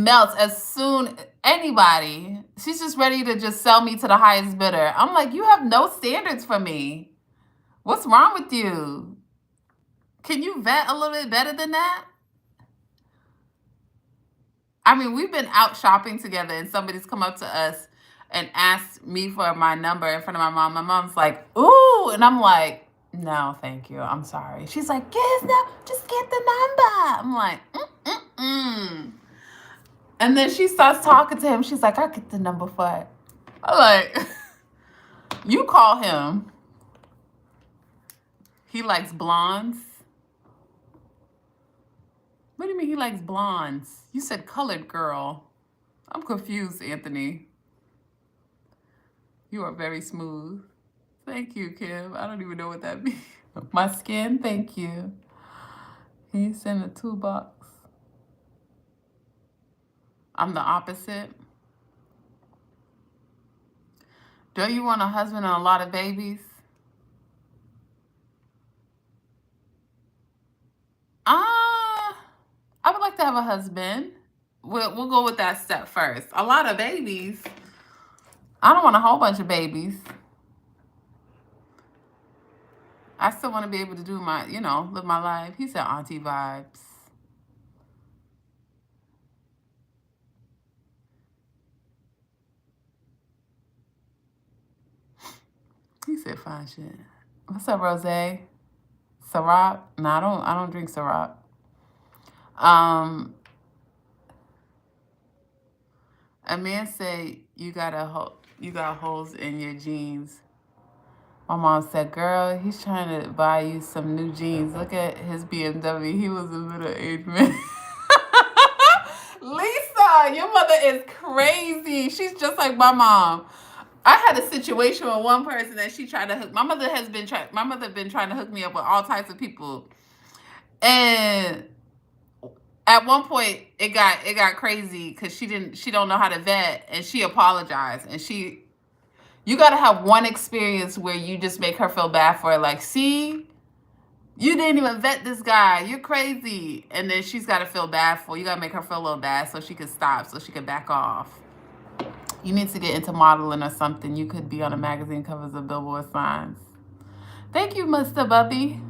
melts as soon anybody. She's just ready to just sell me to the highest bidder. I'm like, you have no standards for me. What's wrong with you? Can you vet a little bit better than that? We've been out shopping together and somebody's come up to us and asked me for my number in front of my mom. My mom's like, ooh. And I'm like, no, thank you. I'm sorry. She's like, yes, no, just get the number. I'm like, And then she starts talking to him. She's like, I'll get the number for it. I'm like, you call him. He likes blondes. What do you mean he likes blondes? You said colored girl. I'm confused, Anthony. You are very smooth. Thank you, Kim. I don't even know what that means. My skin, thank you. Can you send a toolbox? I'm the opposite. Don't you want a husband and a lot of babies? I would like to have a husband. We'll go with that step first. A lot of babies. I don't want a whole bunch of babies. I still want to be able to do my, live my life. He said auntie vibes. He said fine shit. What's up, Rose? Ciroc? No, I don't drink Ciroc. A man said you got holes in your jeans. My mom said, girl, he's trying to buy you some new jeans. Look at his BMW. He was a middle-aged man. Lisa, your mother is crazy. She's just like my mom. I had a situation with one person that she tried to hook. My mother been trying to hook me up with all types of people. And at one point it got crazy because she don't know how to vet, and she apologized. And you got to have one experience where you just make her feel bad for it. Like, see, you didn't even vet this guy. You're crazy. And then she's got to feel bad for you. You got to make her feel a little bad so she can stop, so she can back off. You need to get into modeling or something. You could be on a magazine covers of billboard signs. Thank you, Mr. Bubby.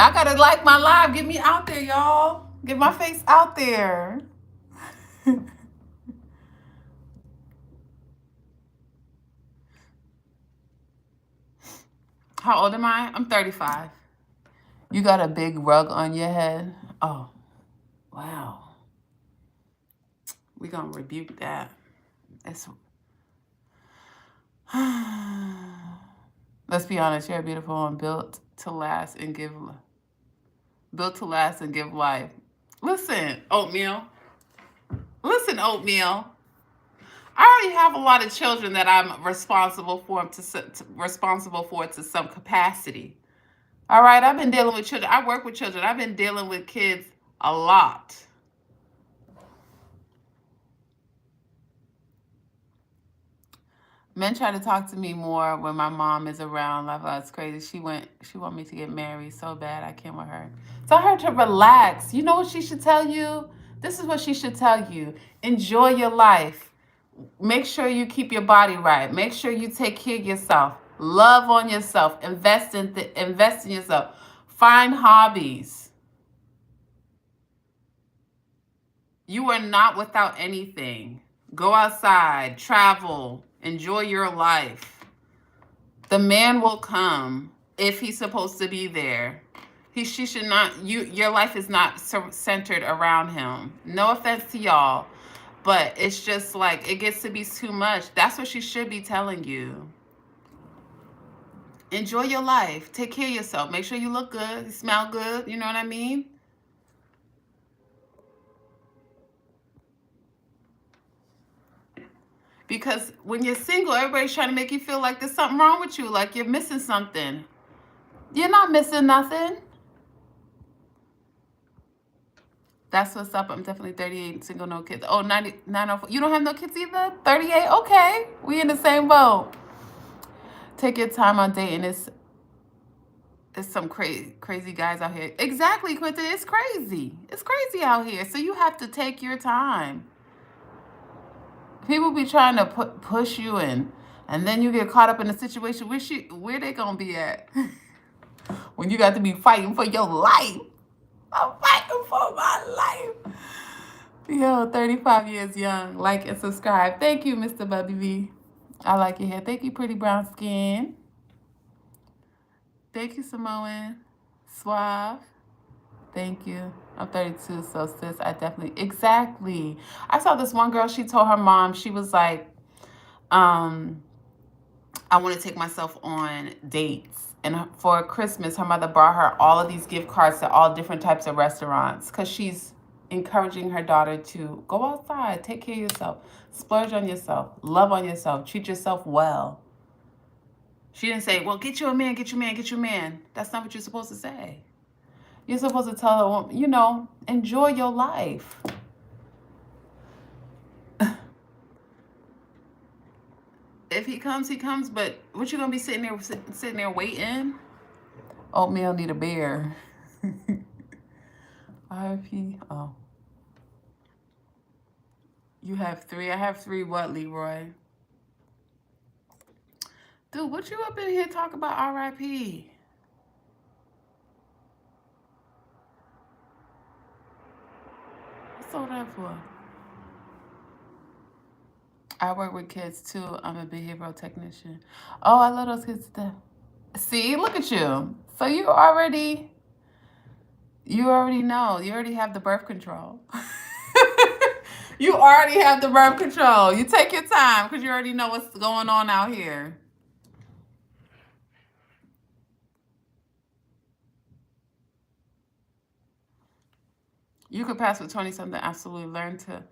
Y'all gotta like my live. Get me out there, y'all. Get my face out there. How old am I? I'm 35. You got a big rug on your head? Oh, wow. We're gonna rebuke that. It's let's be honest, you're beautiful and built to last and give life. Listen, oatmeal. Listen, oatmeal. I already have a lot of children that I'm responsible for to some capacity. All right, I've been dealing with children. I work with children. I've been dealing with kids a lot. Men try to talk to me more when my mom is around. Like, oh, it's crazy. She want me to get married so bad. I can't with her. Tell her to relax. You know what she should tell you? This is what she should tell you. Enjoy your life. Make sure you keep your body right. Make sure you take care of yourself. Love on yourself. Invest in yourself. Find hobbies. You are not without anything. Go outside, travel, enjoy your life. The man will come if he's supposed to be there. She should not. Your life is not centered around him. No offense to y'all, but it's just like it gets to be too much. That's what she should be telling you. Enjoy your life. Take care of yourself. Make sure you look good. You smell good. You know what I mean? Because when you're single, everybody's trying to make you feel like there's something wrong with you, like you're missing something. You're not missing nothing. That's what's up. I'm definitely 38, single, no kids. Oh, 904. You don't have no kids either? 38? Okay. We in the same boat. Take your time on dating. It's some crazy guys out here. Exactly, Quentin. It's crazy. It's crazy out here. So you have to take your time. People be trying to push you in, and then you get caught up in a situation. Where they gonna be at? When you got to be fighting for your life. I'm fighting for my life. Yo, 35 years young. Like and subscribe. Thank you, Mr. Bubby V. I like your hair. Thank you, pretty brown skin. Thank you, Samoan. Suave. Thank you. I'm 32, so sis, I definitely... Exactly. I saw this one girl, she told her mom, she was like, I want to take myself on dates. And for Christmas, her mother brought her all of these gift cards to all different types of restaurants because she's encouraging her daughter to go outside, take care of yourself, splurge on yourself, love on yourself, treat yourself well. She didn't say, well, get you a man, get your man, get your man. That's not what you're supposed to say. You're supposed to tell her, you know, enjoy your life. If he comes, he comes. But what you gonna be sitting there waiting? Oatmeal need a bear. RP. Oh. You have 3. I have 3. What, Leroy? Dude, what you up in here talk about RIP? What's all that for? I work with kids too. I'm a behavioral technician. Oh, I love those kids to death. See, look at you. So you already know. You already have the birth control. You already have the birth control. You take your time because you already know what's going on out here. You could pass with 20-something. Absolutely. Learn to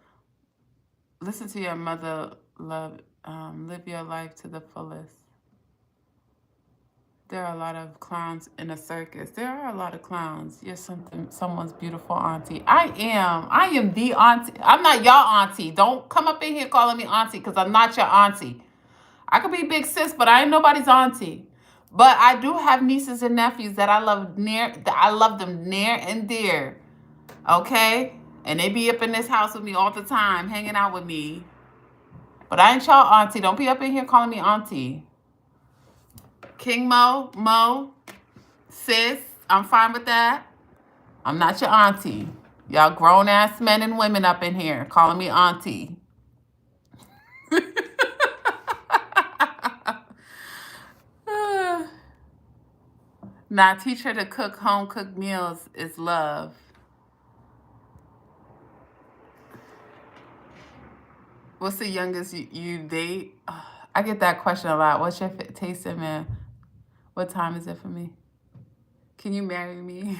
listen to your mother. Live your life to the fullest. There are a lot of clowns in a circus. There are a lot of clowns. You're someone's beautiful auntie. I am the auntie. I'm not y'all auntie. Don't come up in here calling me auntie because I'm not your auntie. I could be big sis, but I ain't nobody's auntie. But I do have nieces and nephews that I love them near and dear. Okay? And they be up in this house with me all the time, hanging out with me. But I ain't y'all auntie. Don't be up in here calling me auntie. KingMo, Mo, sis, I'm fine with that. I'm not your auntie. Y'all grown ass men and women up in here calling me auntie. Now, teach her to cook home cooked meals is love. What's the youngest you date? I get that question a lot. What's your taste in man? What time is it for me? Can you marry me?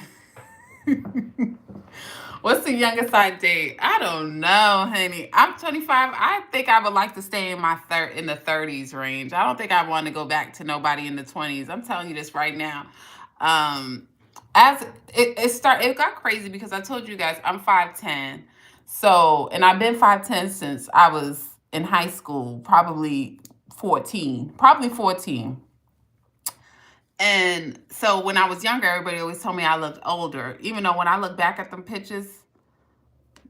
What's the youngest I date? I don't know, honey. I'm 25. I think I would like to stay in in the 30s range. I don't think I want to go back to nobody in the 20s. I'm telling you this right now. As it got crazy because I told you guys I'm 5'10". So, and I've been 5'10" since I was in high school, probably 14. And so when I was younger, everybody always told me I looked older. Even though when I look back at them pictures,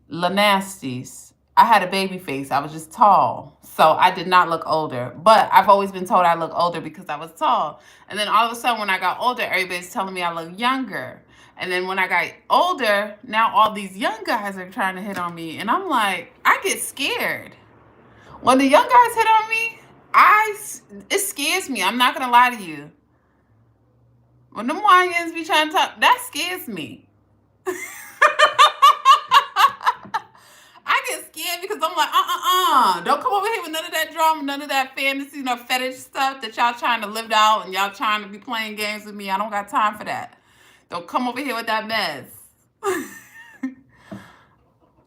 La Nasties, I had a baby face. I was just tall. So I did not look older. But I've always been told I look older because I was tall. And then all of a sudden when I got older, everybody's telling me I look younger. And then when I got older, now all these young guys are trying to hit on me. And I'm like, I get scared. When the young guys hit on me, it scares me. I'm not going to lie to you. When them YNs be trying to talk, that scares me. I get scared because I'm like, don't come over here with none of that drama, none of that fantasy, fetish stuff that y'all trying to live out and y'all trying to be playing games with me. I don't got time for that. Don't come over here with that mess.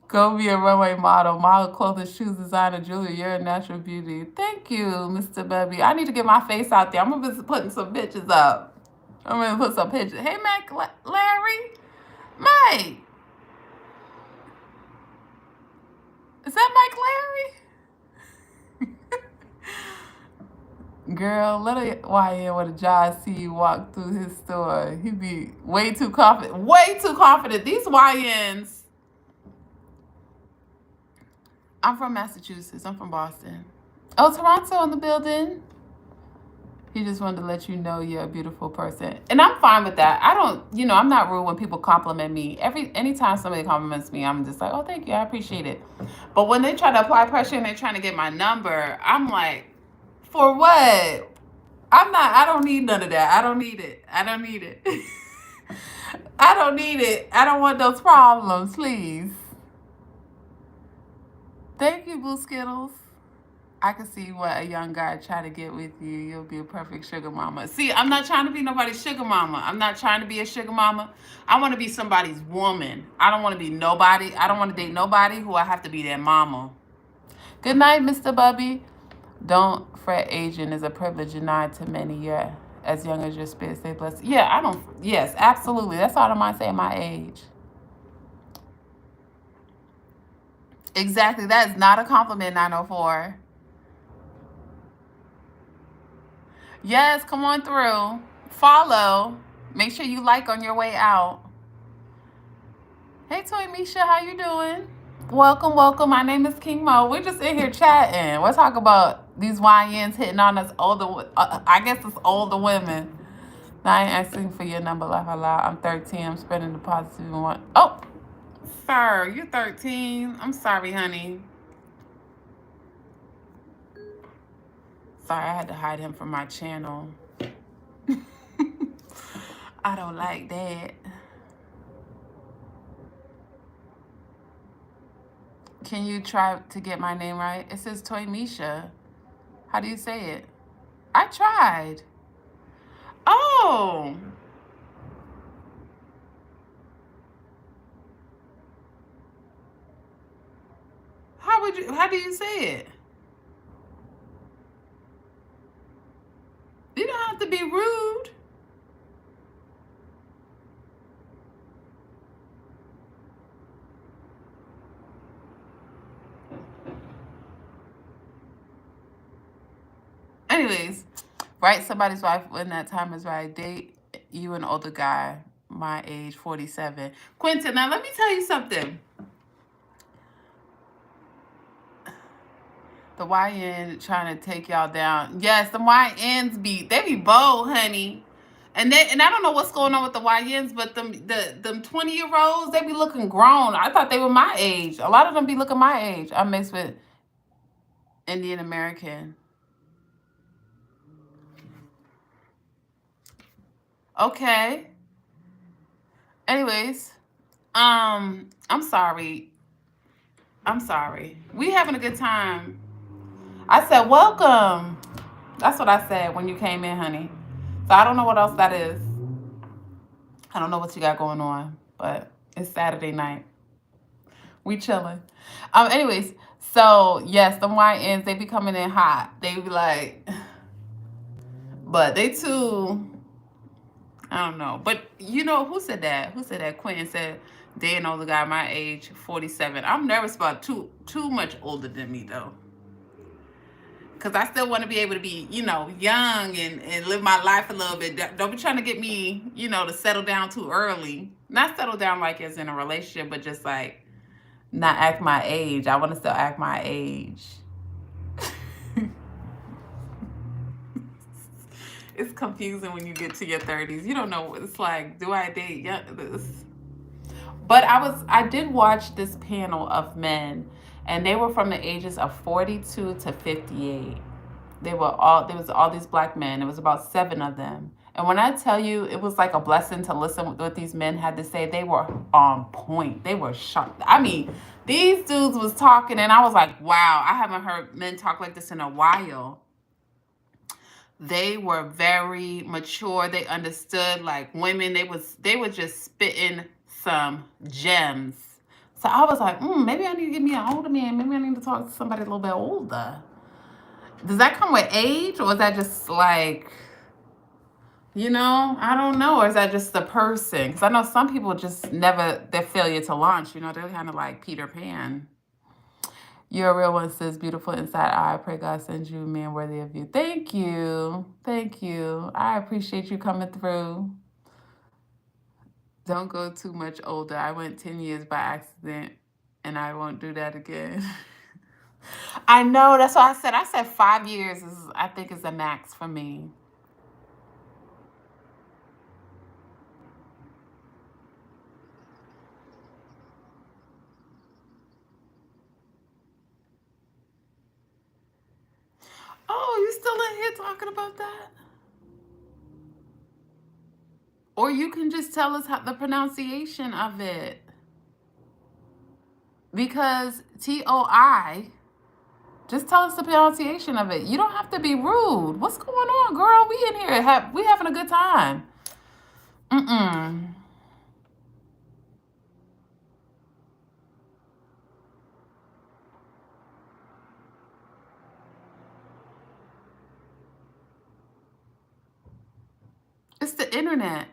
Go be a runway model clothing, shoes, designer, jewelry. You're a natural beauty. Thank you, Mr. Bubby. I need to get my face out there. I'm going to be putting some pictures up. I'm going to put some pictures. Hey, Larry. Mike. Is that Mike Larry? Girl, let a YN with a job see you walk through his store. He be way too confident. Way too confident. These YNs. I'm from Massachusetts. I'm from Boston. Oh, Toronto in the building. He just wanted to let you know you're a beautiful person. And I'm fine with that. I don't, I'm not rude when people compliment me. Anytime somebody compliments me, I'm just like, oh, thank you. I appreciate it. But when they try to apply pressure and they're trying to get my number, I'm like, for what? I don't need none of that. I don't need it. I don't need it. I don't need it. I don't want those problems, please. Thank you, Blue Skittles. I can see what a young guy try to get with you. You'll be a perfect sugar mama. See, I'm not trying to be nobody's sugar mama. I'm not trying to be a sugar mama. I want to be somebody's woman. I don't want to be nobody. I don't want to date nobody who I have to be their mama. Good night, Mr. Bubby. Don't fret, aging is a privilege denied to many. You're as young as your spirit. Stay blessed. Yeah, yes, absolutely. That's all I mind saying my age. Exactly. That is not a compliment, 904. Yes, come on through. Follow. Make sure you like on your way out. Hey, Toy Misha, how you doing? Welcome, welcome. My name is KingMo. We're just in here chatting. We're talking about these YNs hitting on us older. I guess it's older women. Now I ain't asking for your number, laugh out loud. I'm 13. I'm spreading the positive one. Oh, sir, you're 13. I'm sorry, honey. Sorry, I had to hide him from my channel. I don't like that. Can you try to get my name right? It says Toy Misha. How do you say it? I tried. Oh. How do you say it? You don't have to be rude. Anyways, write somebody's wife when that time is right. Date you an older guy, my age, 47. Quentin, now let me tell you something. The YN trying to take y'all down. Yes, the YNs they be bold, honey. And I don't know what's going on with the YNs, but them 20-year-olds, they be looking grown. I thought they were my age. A lot of them be looking my age. I'm mixed with Indian American. Okay. Anyways, I'm sorry. I'm sorry. We having a good time. I said welcome. That's what I said when you came in, honey. So I don't know what else that is. I don't know what you got going on, but it's Saturday night. We chilling. Anyways, so yes, the YNs, they be coming in hot. They be like, but they too. I don't know. But you know who said that? Who said that? Quentin said they an older guy my age, 47. I'm nervous about too much older than me though. Because I still want to be able to be, young and live my life a little bit. Don't be trying to get me, to settle down too early. Not settle down like as in a relationship, but just like not act my age. I want to still act my age. It's confusing when you get to your 30s. You don't know what it's like. Do I date this? But I did watch this panel of men, and they were from the ages of 42 to 58. There was all these black men. It was about 7 of them. And when I tell you, it was like a blessing to listen to what these men had to say. They were on point. They were sharp. I mean, these dudes was talking, and I was like, wow, I haven't heard men talk like this in a while. They were very mature. They understood like women. They were just spitting some gems. So I was like, maybe I need to get me an older man. Maybe I need to talk to somebody a little bit older. Does that come with age, or is that just like, I don't know, or is that just the person? Because I know some people just never, their failure to launch, they're kind of like Peter Pan. You're a real one, says beautiful inside. I pray God sends you a man worthy of you. Thank you. Thank you. I appreciate you coming through. Don't go too much older. I went 10 years by accident, and I won't do that again. I know. That's what I said. I said 5 years I think is the max for me. Oh, you still in here talking about that? Or you can just tell us the pronunciation of it. Because TOI, just tell us the pronunciation of it. You don't have to be rude. What's going on, girl? We in here. We having a good time. It's the internet.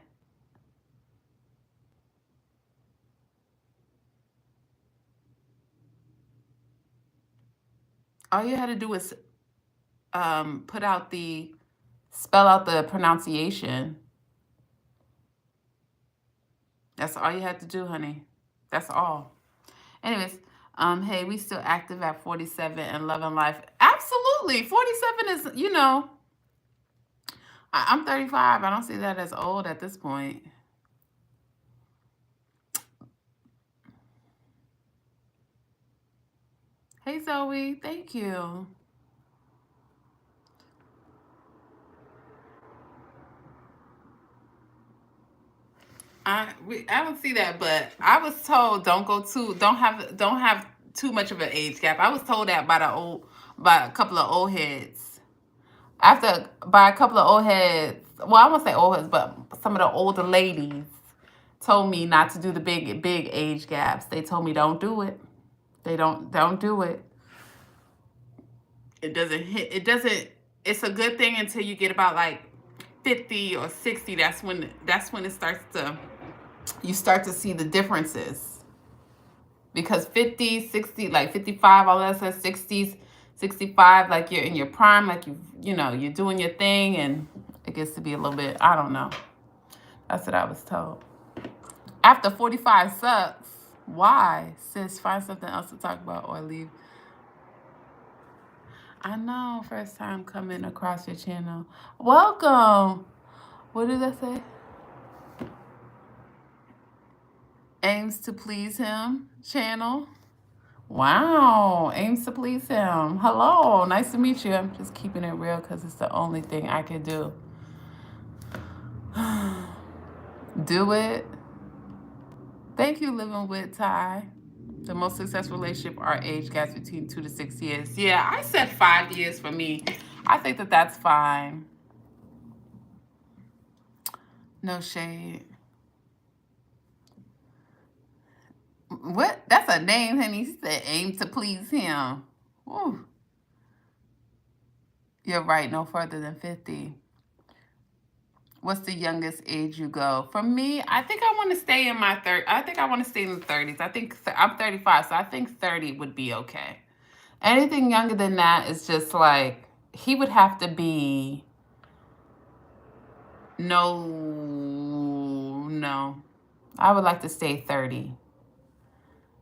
All you had to do is spell out the pronunciation. That's all you had to do, honey. That's all. Anyways, hey, we still active at 47 and loving life. Absolutely. 47 is, I'm 35. I don't see that as old at this point. Hey, Zoe. Thank you. I don't see that, but I was told don't have too much of an age gap. I was told that by a couple of old heads. By a couple of old heads. Well, I won't say old heads, but some of the older ladies told me not to do the big age gaps. They told me don't do it. They don't do it. It doesn't hit. It doesn't. It's a good thing until you get about like 50 or 60. That's when it starts to. You start to see the differences. Because 50, 60, like 55, all that stuff, 60s, 65, like you're in your prime, like you're doing your thing, and it gets to be a little bit, I don't know. That's what I was told. After 45 sucks. Why? Sis, find something else to talk about or leave. I know, first time coming across your channel. Welcome. What did I say? Aims to please him channel. Wow, aims to please him. Hello, nice to meet you. I'm just keeping it real because it's the only thing I can do. Do it. Thank you, Living with Ty. The most successful relationship are age gaps between 2 to 6 years. Yeah, I said 5 years for me. I think that that's fine. No shade. What? That's a name, honey. He said aim to please him. Woo. You're right, no further than 50. What's the youngest age you go? For me, I think I want to stay in my 30s. I think I want to stay in the 30s. I think I'm 35, so I think 30 would be okay. Anything younger than that is just like, he would have to be, no. I would like to stay 30.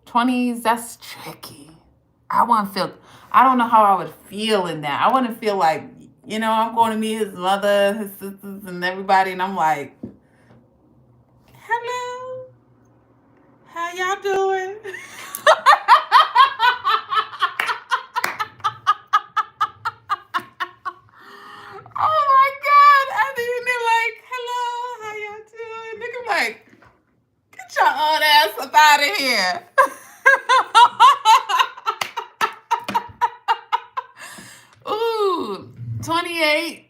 20s, that's tricky. I don't know how I would feel in that. I want to feel like, I'm going to meet his mother, his sisters, and everybody, and I'm like, hello, how y'all doing? Oh my God. And then they're like, hello, how y'all doing? Nigga like, get your old ass up out of here. Ooh, 28.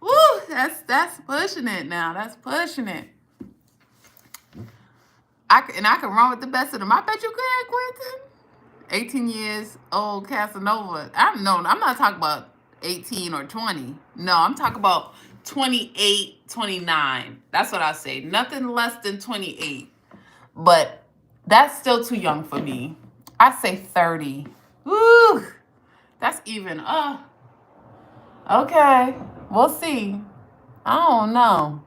Woo, that's pushing it now. That's pushing it. I can run with the best of them. I bet you could, Quentin. 18 years old Casanova. I'm not talking about 18 or 20. No, I'm talking about 28, 29. That's what I say. Nothing less than 28. But that's still too young for me. I say 30. Woo! That's even. Okay. We'll see. I don't know.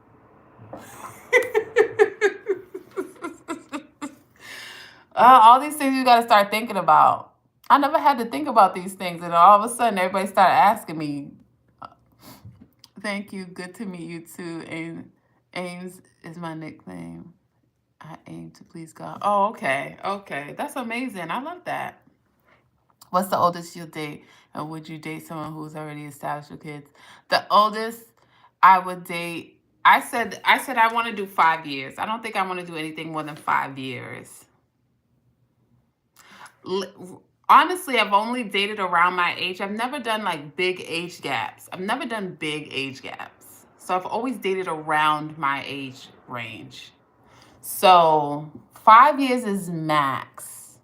All these things you got to start thinking about. I never had to think about these things, and all of a sudden, everybody started asking me. Thank you. Good to meet you too. Ames is my nickname. I aim to please God. Oh, okay. That's amazing. I love that. What's the oldest you'll date? And would you date someone who's already established with kids? The oldest I would date, I said I want to do 5 years. I don't think I want to do anything more than 5 years. Honestly, I've only dated around my age. I've never done like big age gaps. So I've always dated around my age range. So 5 years is max.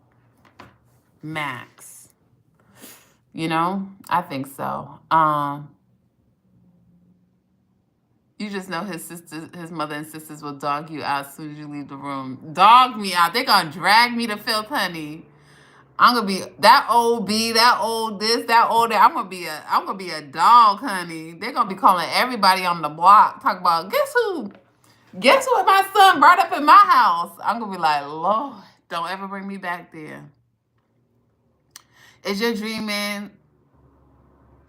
I think so. You just know his mother and sisters will dog you out as soon as you leave the room. Dog me out. They're gonna drag me to filth, honey. I'm gonna be that old B, that old this, that old that. I'm gonna be a dog, honey. They're gonna be calling everybody on the block, talk about guess who my son brought up in my house. I'm gonna be like, Lord, don't ever bring me back there. Is your dream man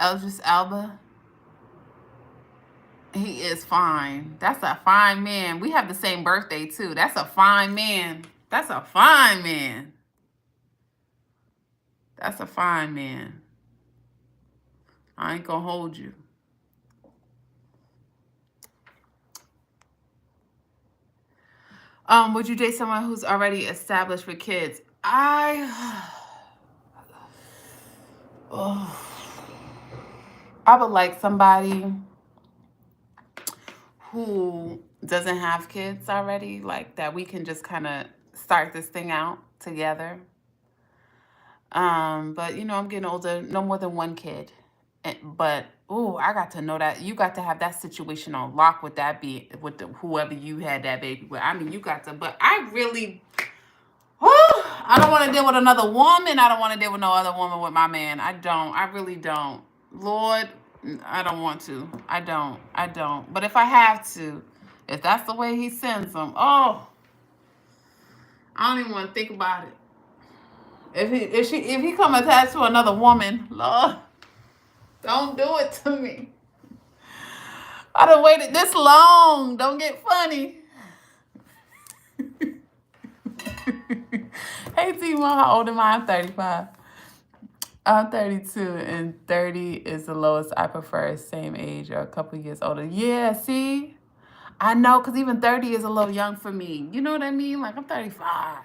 Idris Elba? He is fine. That's a fine man. We have the same birthday too. That's a fine man. That's a fine man. I ain't gonna hold you. Would you date someone who's already established with kids? I would like somebody who doesn't have kids already, like that we can just kind of start this thing out together. But I'm getting older, no more than one kid. But I got to know that you got to have that situation on lock with whoever you had that baby with. I mean, you got to, but I really, I don't want to deal with another woman. I don't want to deal with no other woman with my man. I really don't. Lord, I don't want to. I don't. But if I have to, if that's the way he sends them, I don't even want to think about it. If he come attached to another woman, Lord, don't do it to me. I done waited this long. Don't get funny. Hey, Timo, how old am I? I'm 35. I'm 32, and 30 is the lowest. I prefer same age or a couple years older. Yeah, see? I know, because even 30 is a little young for me. You know what I mean? Like, I'm 35.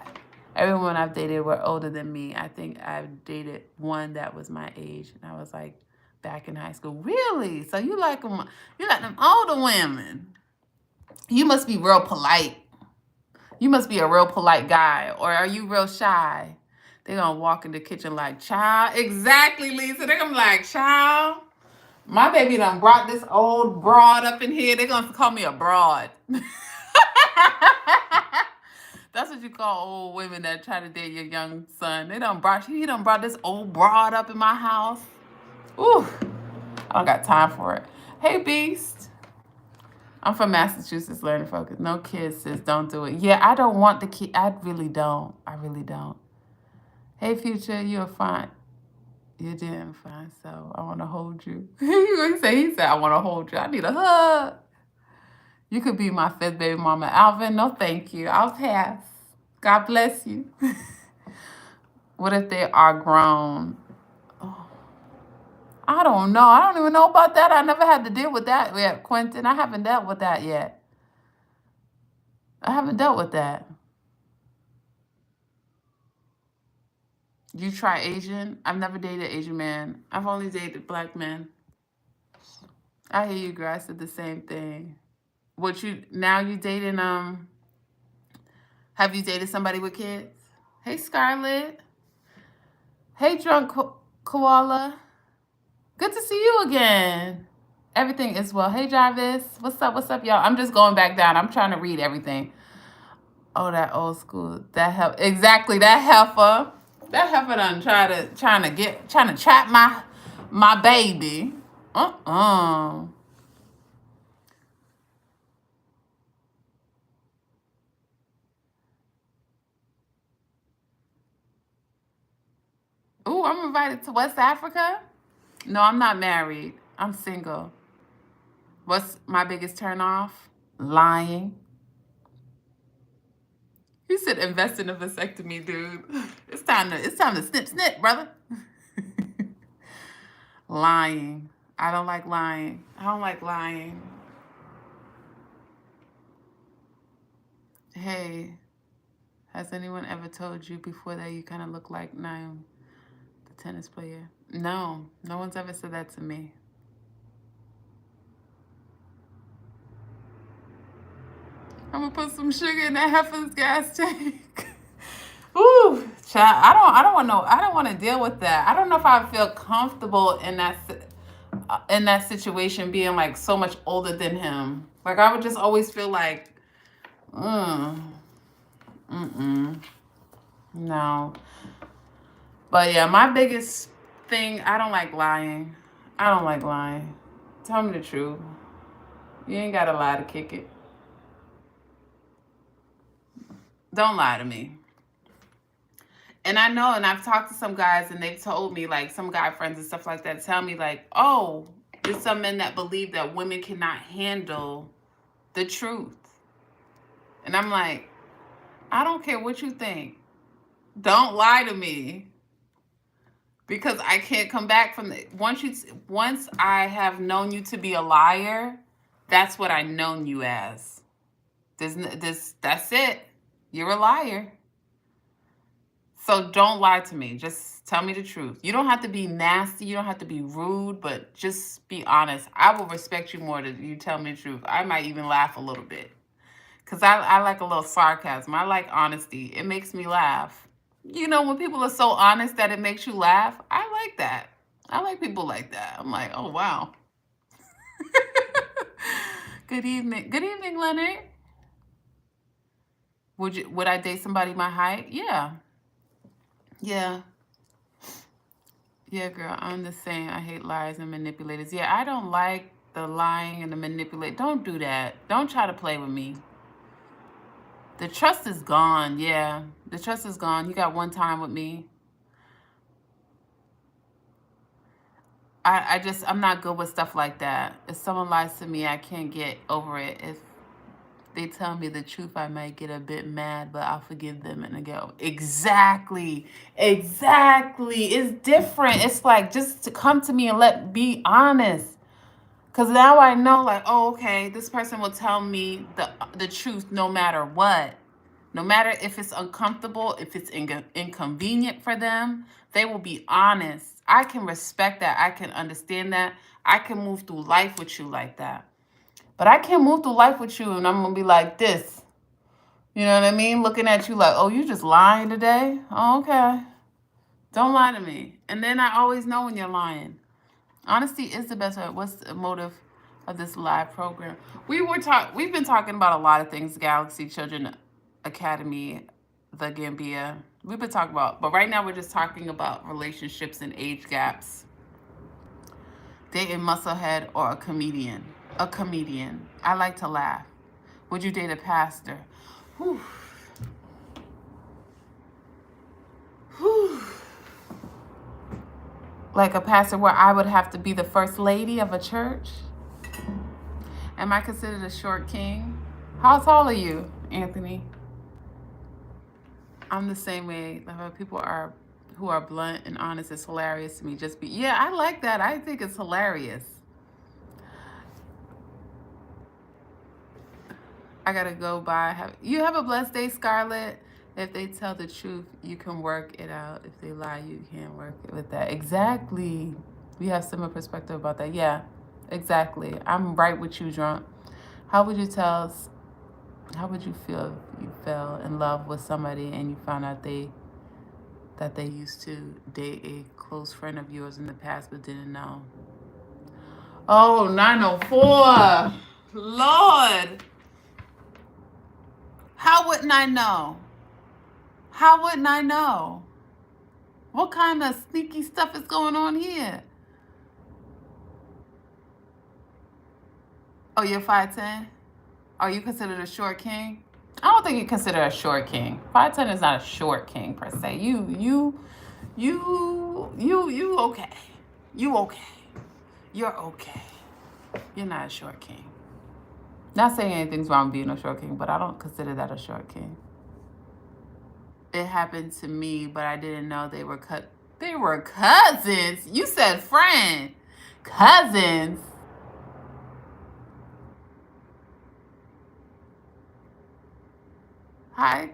Everyone I've dated were older than me. I think I've dated one that was my age, and I was like back in high school. Really? So you like them older women. You must be real polite. You must be a real polite guy. Or are you real shy? They're going to walk in the kitchen like, child. Exactly, Lisa. They're going to be like, child. My baby done brought this old broad up in here. They're going to call me a broad. That's what you call old women that try to date your young son. He done brought this old broad up in my house. Ooh, I don't got time for it. Hey, Beast. I'm from Massachusetts, learning focus. No kids, sis, don't do it. Yeah, I don't want the kid. I really don't. Hey, Future, you're fine. You're doing fine, so I want to hold you. He said, I want to hold you. I need a hug. You could be my fifth baby mama. Alvin, no thank you. I'll pass. God bless you. What if they are grown? Oh, I don't know. I don't even know about that. I never had to deal with that yet, Quentin. I haven't dealt with that yet. You try Asian? I've never dated an Asian man. I've only dated black men. I hear you, girl. I said the same thing. You dating, have you dated somebody with kids? Hey, Scarlett. Hey, drunk koala. Good to see you again. Everything is well. Hey, Jarvis. What's up, y'all? I'm just going back down. I'm trying to read everything. Oh, that old school. Exactly, that heifer. That heifer done trying to trap my baby. Ooh, I'm invited to West Africa. No, I'm not married. I'm single. What's my biggest turnoff? Lying. You said invest in a vasectomy, dude. It's time to snip, brother. Lying. I don't like lying. Hey, has anyone ever told you before that you kind of look like Naomi, the tennis player? No one's ever said that to me. I'm gonna put some sugar in that heifer's gas tank. Ooh, child, I don't want to deal with that. I don't know if I feel comfortable in that situation, being like so much older than him. Like I would just always feel like, no. But yeah, my biggest thing, I don't like lying. Tell me the truth. You ain't gotta lie to kick it. Don't lie to me. And I know, and I've talked to some guys, and they've told me, like, some guy friends and stuff like that tell me, like, oh, there's some men that believe that women cannot handle the truth. And I'm like, I don't care what you think. Don't lie to me. Because I can't come back from it. Once I have known you to be a liar, that's what I've known you as. That's it. You're a liar. So don't lie to me. Just tell me the truth. You don't have to be nasty. You don't have to be rude, but just be honest. I will respect you more if you tell me the truth. I might even laugh a little bit. Because I like a little sarcasm. I like honesty. It makes me laugh. You know, when people are so honest that it makes you laugh, I like that. I like people like that. I'm like, oh, wow. Good evening. Good evening, Leonard. Would I date somebody my height? Yeah. Yeah, girl, I'm the same. I hate liars and manipulators. Yeah, I don't like the lying and the manipulate. Don't do that. Don't try to play with me. The trust is gone. Yeah, the trust is gone. You got one time with me. I'm not good with stuff like that. If someone lies to me, I can't get over it. If they tell me the truth, I might get a bit mad, but I'll forgive them and I go, exactly, exactly. It's different. It's like, just to come to me and be honest. Because now I know, like, oh, okay, this person will tell me the truth no matter what. No matter if it's uncomfortable, if it's inconvenient for them, they will be honest. I can respect that. I can understand that. I can move through life with you like that. But I can't move through life with you and I'm going to be like this. You know what I mean? Looking at you like, oh, you just lying today? Oh, okay. Don't lie to me. And then I always know when you're lying. Honesty is the best way. What's the motive of this live program? We've been talking about a lot of things, Galaxy Children Academy, the Gambia. We've been talking about, but right now we're just talking about relationships and age gaps. Date a musclehead or a comedian? A comedian. I like to laugh. Would you date a pastor? Whew. Whew. Like a pastor where I would have to be the first lady of a church? Am I considered a short king? How tall are you, Anthony? I'm the same way. People who are blunt and honest is hilarious to me. Yeah, I like that. I think it's hilarious. I gotta go by. You have a blessed day, Scarlett. If they tell the truth, you can work it out. If they lie, you can't work it with that. Exactly. We have similar perspective about that. Yeah, exactly. I'm right with you, drunk. How would you feel if you fell in love with somebody and you found out that they used to date a close friend of yours in the past but didn't know? Oh, 904. Lord. How wouldn't I know? How wouldn't I know? What kind of sneaky stuff is going on here? Oh, you're 5'10"? Are you considered a short king? I don't think you consider a short king. 5'10" is not a short king per se. You okay. You okay. You're okay. You're not a short king. Not saying anything's wrong with being a short king, but I don't consider that a short king. It happened to me, but I didn't know they were cousins. You said friend. Cousins. Hi,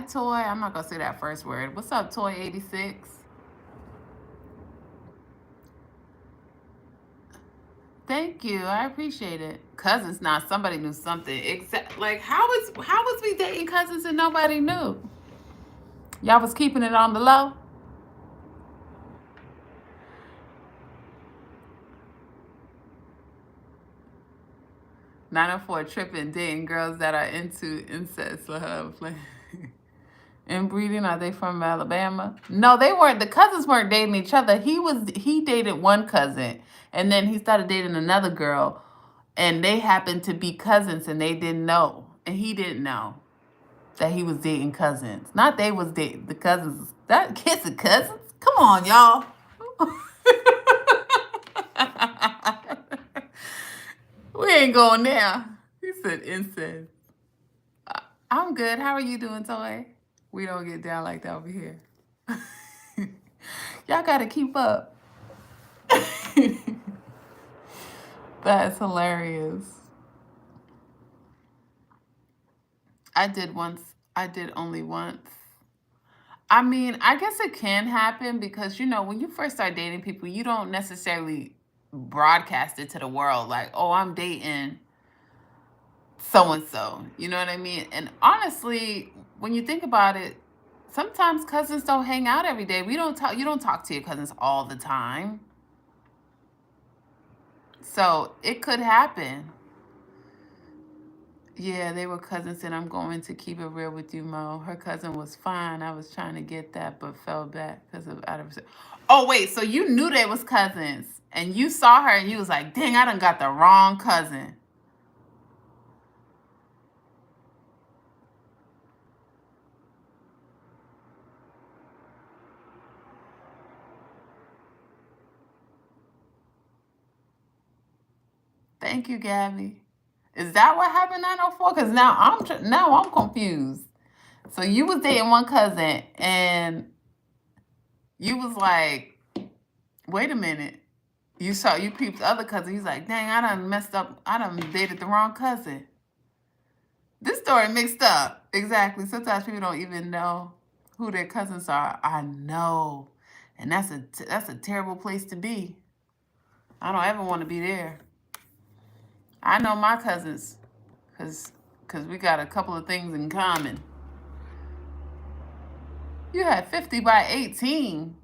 Toy. I'm not gonna say that first word. What's up, Toy 86? Thank you. I appreciate it. Cousins, not somebody knew something. Like how was we dating cousins and nobody knew? Y'all was keeping it on the low? "904 tripping, dating girls that are into incest." Inbreeding, are they from Alabama? No, they weren't. The cousins weren't dating each other. He dated one cousin, and then he started dating another girl, and they happened to be cousins, and they didn't know, and he didn't know that he was dating cousins. Not they was dating the cousins. That kissing cousins? Come on, y'all. We ain't going there. He said incest. I'm good. How are you doing, Toy? We don't get down like that over here. Y'all gotta keep up. That's hilarious. I did only once. I mean, I guess it can happen because, when you first start dating people, you don't necessarily broadcast it to the world like, oh, I'm dating so-and-so. You know what I mean? And honestly, when you think about it, sometimes cousins don't hang out every day. You don't talk to your cousins all the time. So it could happen. Yeah, they were cousins, and I'm going to keep it real with you, Mo. Her cousin was fine. I was trying to get that, but fell back because of Oh, wait, so you knew they was cousins, and you saw her, and you was like, dang, I done got the wrong cousin. Thank you, Gabby. Is that what happened 904? Because now I'm confused. So you was dating one cousin and you was like, wait a minute. You peeped the other cousin. He's like, dang, I done messed up. I done dated the wrong cousin. This story mixed up. Exactly. Sometimes people don't even know who their cousins are. I know. And that's a terrible place to be. I don't ever want to be there. I know my cousins because we got a couple of things in common. You had 50 by 18.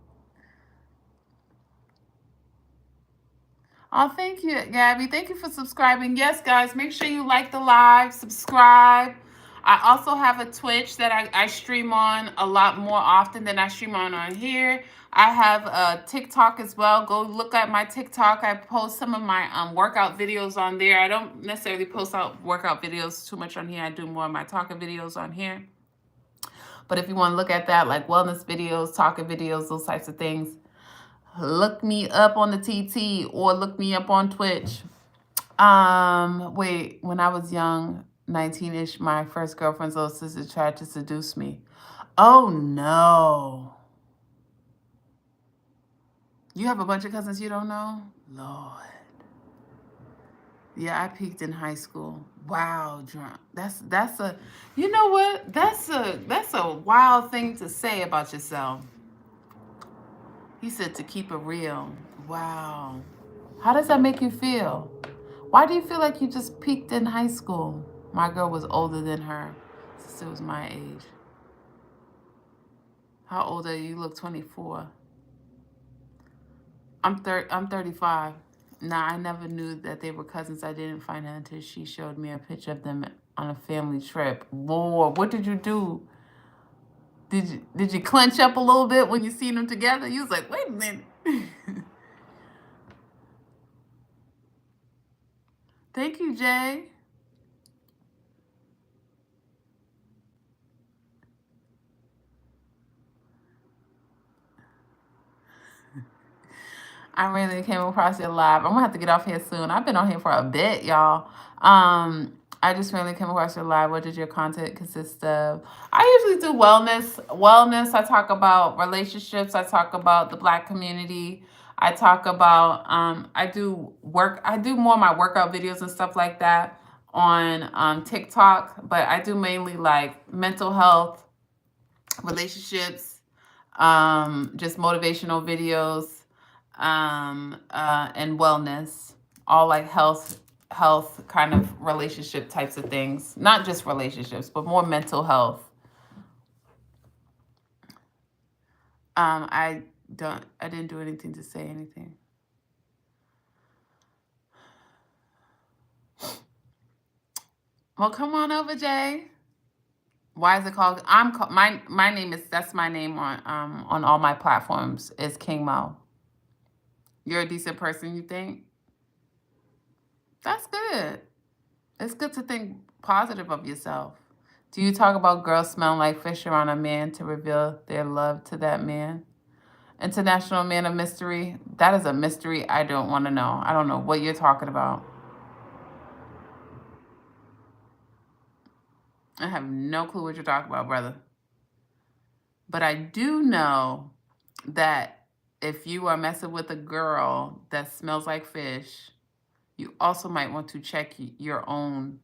Oh, thank you, Gabby. Thank you for subscribing. Yes, guys, make sure you like the live, subscribe. I also have a Twitch that I stream on a lot more often than I stream on here. I have a TikTok as well. Go look at my TikTok. I post some of my workout videos on there. I don't necessarily post out workout videos too much on here. I do more of my talking videos on here. But if you want to look at that, like wellness videos, talking videos, those types of things, look me up on the TT or look me up on Twitch. Wait, when I was young, 19-ish, my first girlfriend's little sister tried to seduce me. Oh, no. You have a bunch of cousins you don't know? Lord. Yeah, I peaked in high school. Wow, drunk. That's a, you know what? That's a wild thing to say about yourself. He said to keep it real. Wow. How does that make you feel? Why do you feel like you just peaked in high school? My girl was older than her. Sister was my age. How old are you? You look 24. I'm 35. Nah, I never knew that they were cousins. I didn't find out until she showed me a picture of them on a family trip. Lord, what did you do? Did you clench up a little bit when you seen them together? You was like, wait a minute. Thank you, Jay. I really came across your live. I'm gonna have to get off here soon. I've been on here for a bit, y'all. I just randomly came across your live. What does your content consist of? I usually do wellness. I talk about relationships. I talk about the Black community. I talk about I do more of my workout videos and stuff like that on TikTok, but I do mainly like mental health, relationships, just motivational videos, and wellness, all like health kind of relationship types of things. Not just relationships, but more mental health. I didn't do anything to say anything. Well, come on over, Jay. Why is it called? My name is, that's my name on all my platforms is KingMo. You're a decent person, you think? That's good. It's good to think positive of yourself. Do you talk about girls smelling like fish around a man to reveal their love to that man? International Man of Mystery? That is a mystery I don't want to know. I don't know what you're talking about. I have no clue what you're talking about, brother. But I do know that if you are messing with a girl that smells like fish, you also might want to check your own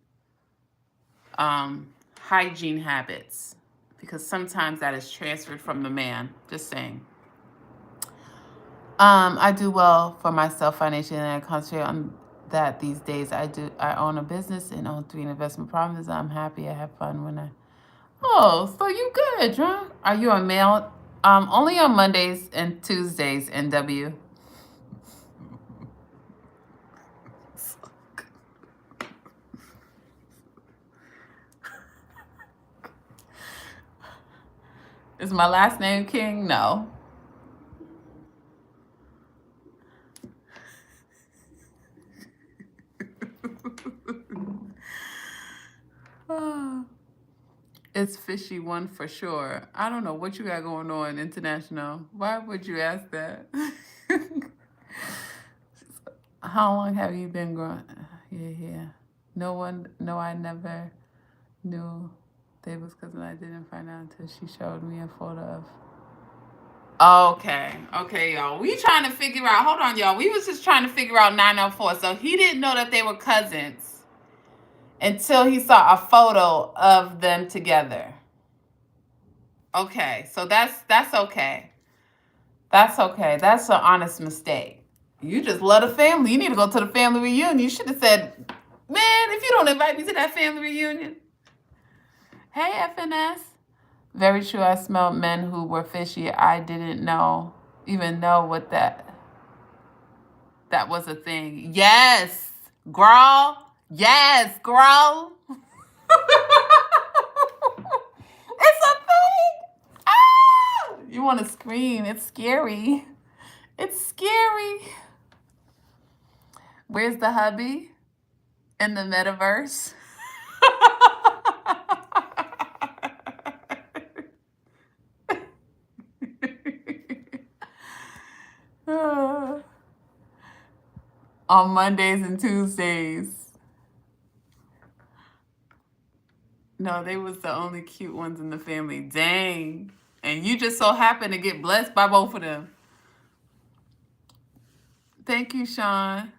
hygiene habits, because sometimes that is transferred from the man. Just saying. I do well for myself financially, and I concentrate on that these days. I own a business and own 3 investment properties. I'm happy. I have fun when I. Oh, so you good, huh? Are you a male? Only on Mondays and Tuesdays, NW. Is my last name King? No. It's fishy one for sure. I don't know what you got going on, international. Why would you ask that? How long have you been growing? Yeah. No, I never knew they was cousin. I didn't find out until she showed me a photo of. Okay, y'all. We trying to figure out. Hold on, y'all. We was just trying to figure out 904. So he didn't know that they were cousins until he saw a photo of them together. Okay, so that's okay. That's okay. That's an honest mistake. You just love the family. You need to go to the family reunion. You should have said, man, if you don't invite me to that family reunion. Hey, FNS. Very true. I smelled men who were fishy. I didn't even know what that was a thing. Yes, girl. Yes, girl. It's a thing. Ah! You want to scream. It's scary. It's scary. Where's the hubby? In the metaverse? On Mondays and Tuesdays. No, they was the only cute ones in the family. Dang. And you just so happen to get blessed by both of them. Thank you, Sean.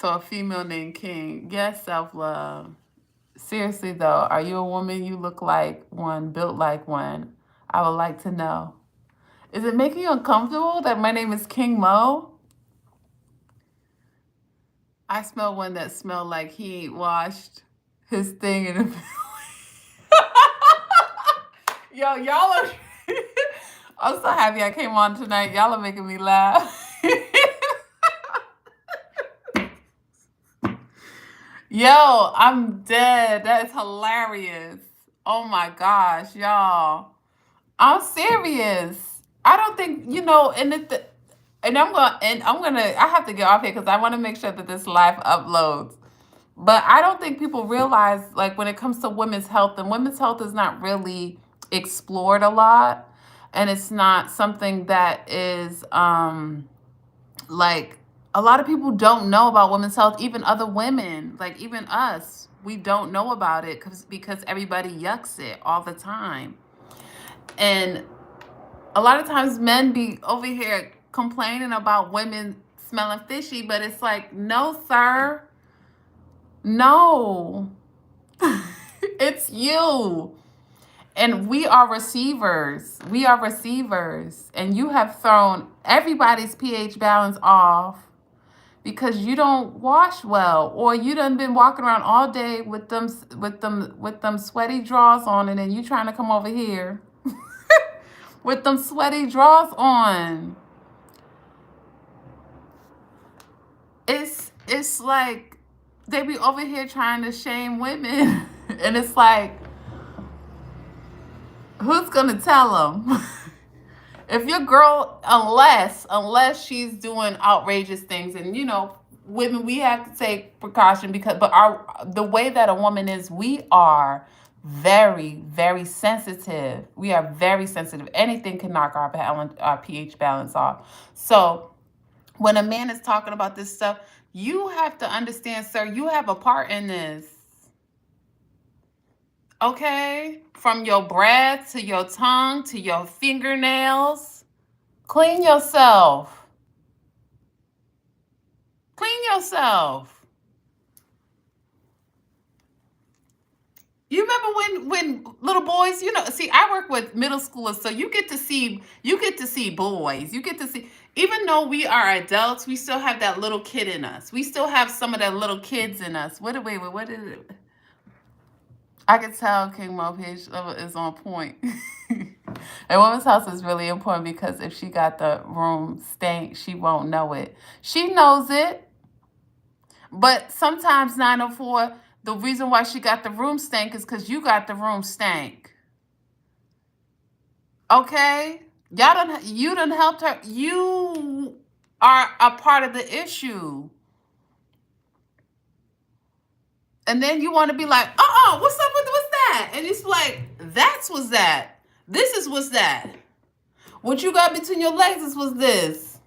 So a female named King. Yes, self-love. Seriously, though, are you a woman? You look like one, built like one. I would like to know. Is it making you uncomfortable that my name is KingMo? I smell one that smelled like he ain't washed his thing in the Yo, y'all are... I'm so happy I came on tonight. Y'all are making me laugh. Yo, I'm dead. That is hilarious. Oh my gosh, y'all. I'm serious. I don't think, I have to get off here because I want to make sure that this live uploads. But I don't think people realize, like, when it comes to women's health, and women's health is not really explored a lot. And it's not something that is, like, a lot of people don't know about women's health, even other women, like even us. We don't know about it because everybody yucks it all the time. And a lot of times men be over here complaining about women smelling fishy, but it's like, no, sir. No. It's you. And we are receivers. We are receivers. And you have thrown everybody's pH balance off because you don't wash well, or you done been walking around all day with them sweaty drawers on, and then you trying to come over here with them sweaty drawers on. It's like they be over here trying to shame women, and it's like, who's gonna tell them? If your girl, unless she's doing outrageous things, and women, we have to take precaution but the way that a woman is, we are very, very sensitive. We are very sensitive. Anything can knock our pH balance off. So when a man is talking about this stuff, you have to understand, sir, you have a part in this. Okay? From your breath to your tongue to your fingernails. Clean yourself. Clean yourself. You remember when little boys, see, I work with middle schoolers, so you get to see boys. You get to see, even though we are adults, we still have that little kid in us. We still have some of that little kids in us. What is it? I can tell KingMo page level is on point. A woman's house is really important because if she got the room stank, she won't know it. She knows it. But sometimes 904, the reason why she got the room stank is because you got the room stank. Okay? You done helped her. You are a part of the issue. And then you want to be like, what's up with what's that? And it's like, that's what's that. This is what's that. What you got between your legs is what's this.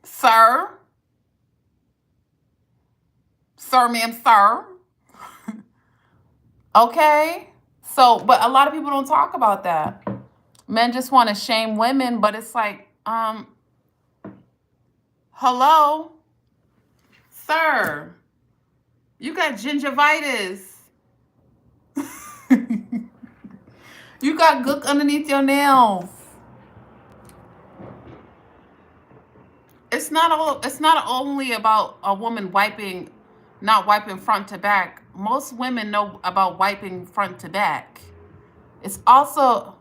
Sir? Sir, ma'am, sir. Okay? So, but a lot of people don't talk about that. Men just want to shame women, but it's like, hello, sir, you got gingivitis. You got gook underneath your nails. It's not only about a woman not wiping front to back. Most women know about wiping front to back. It's also,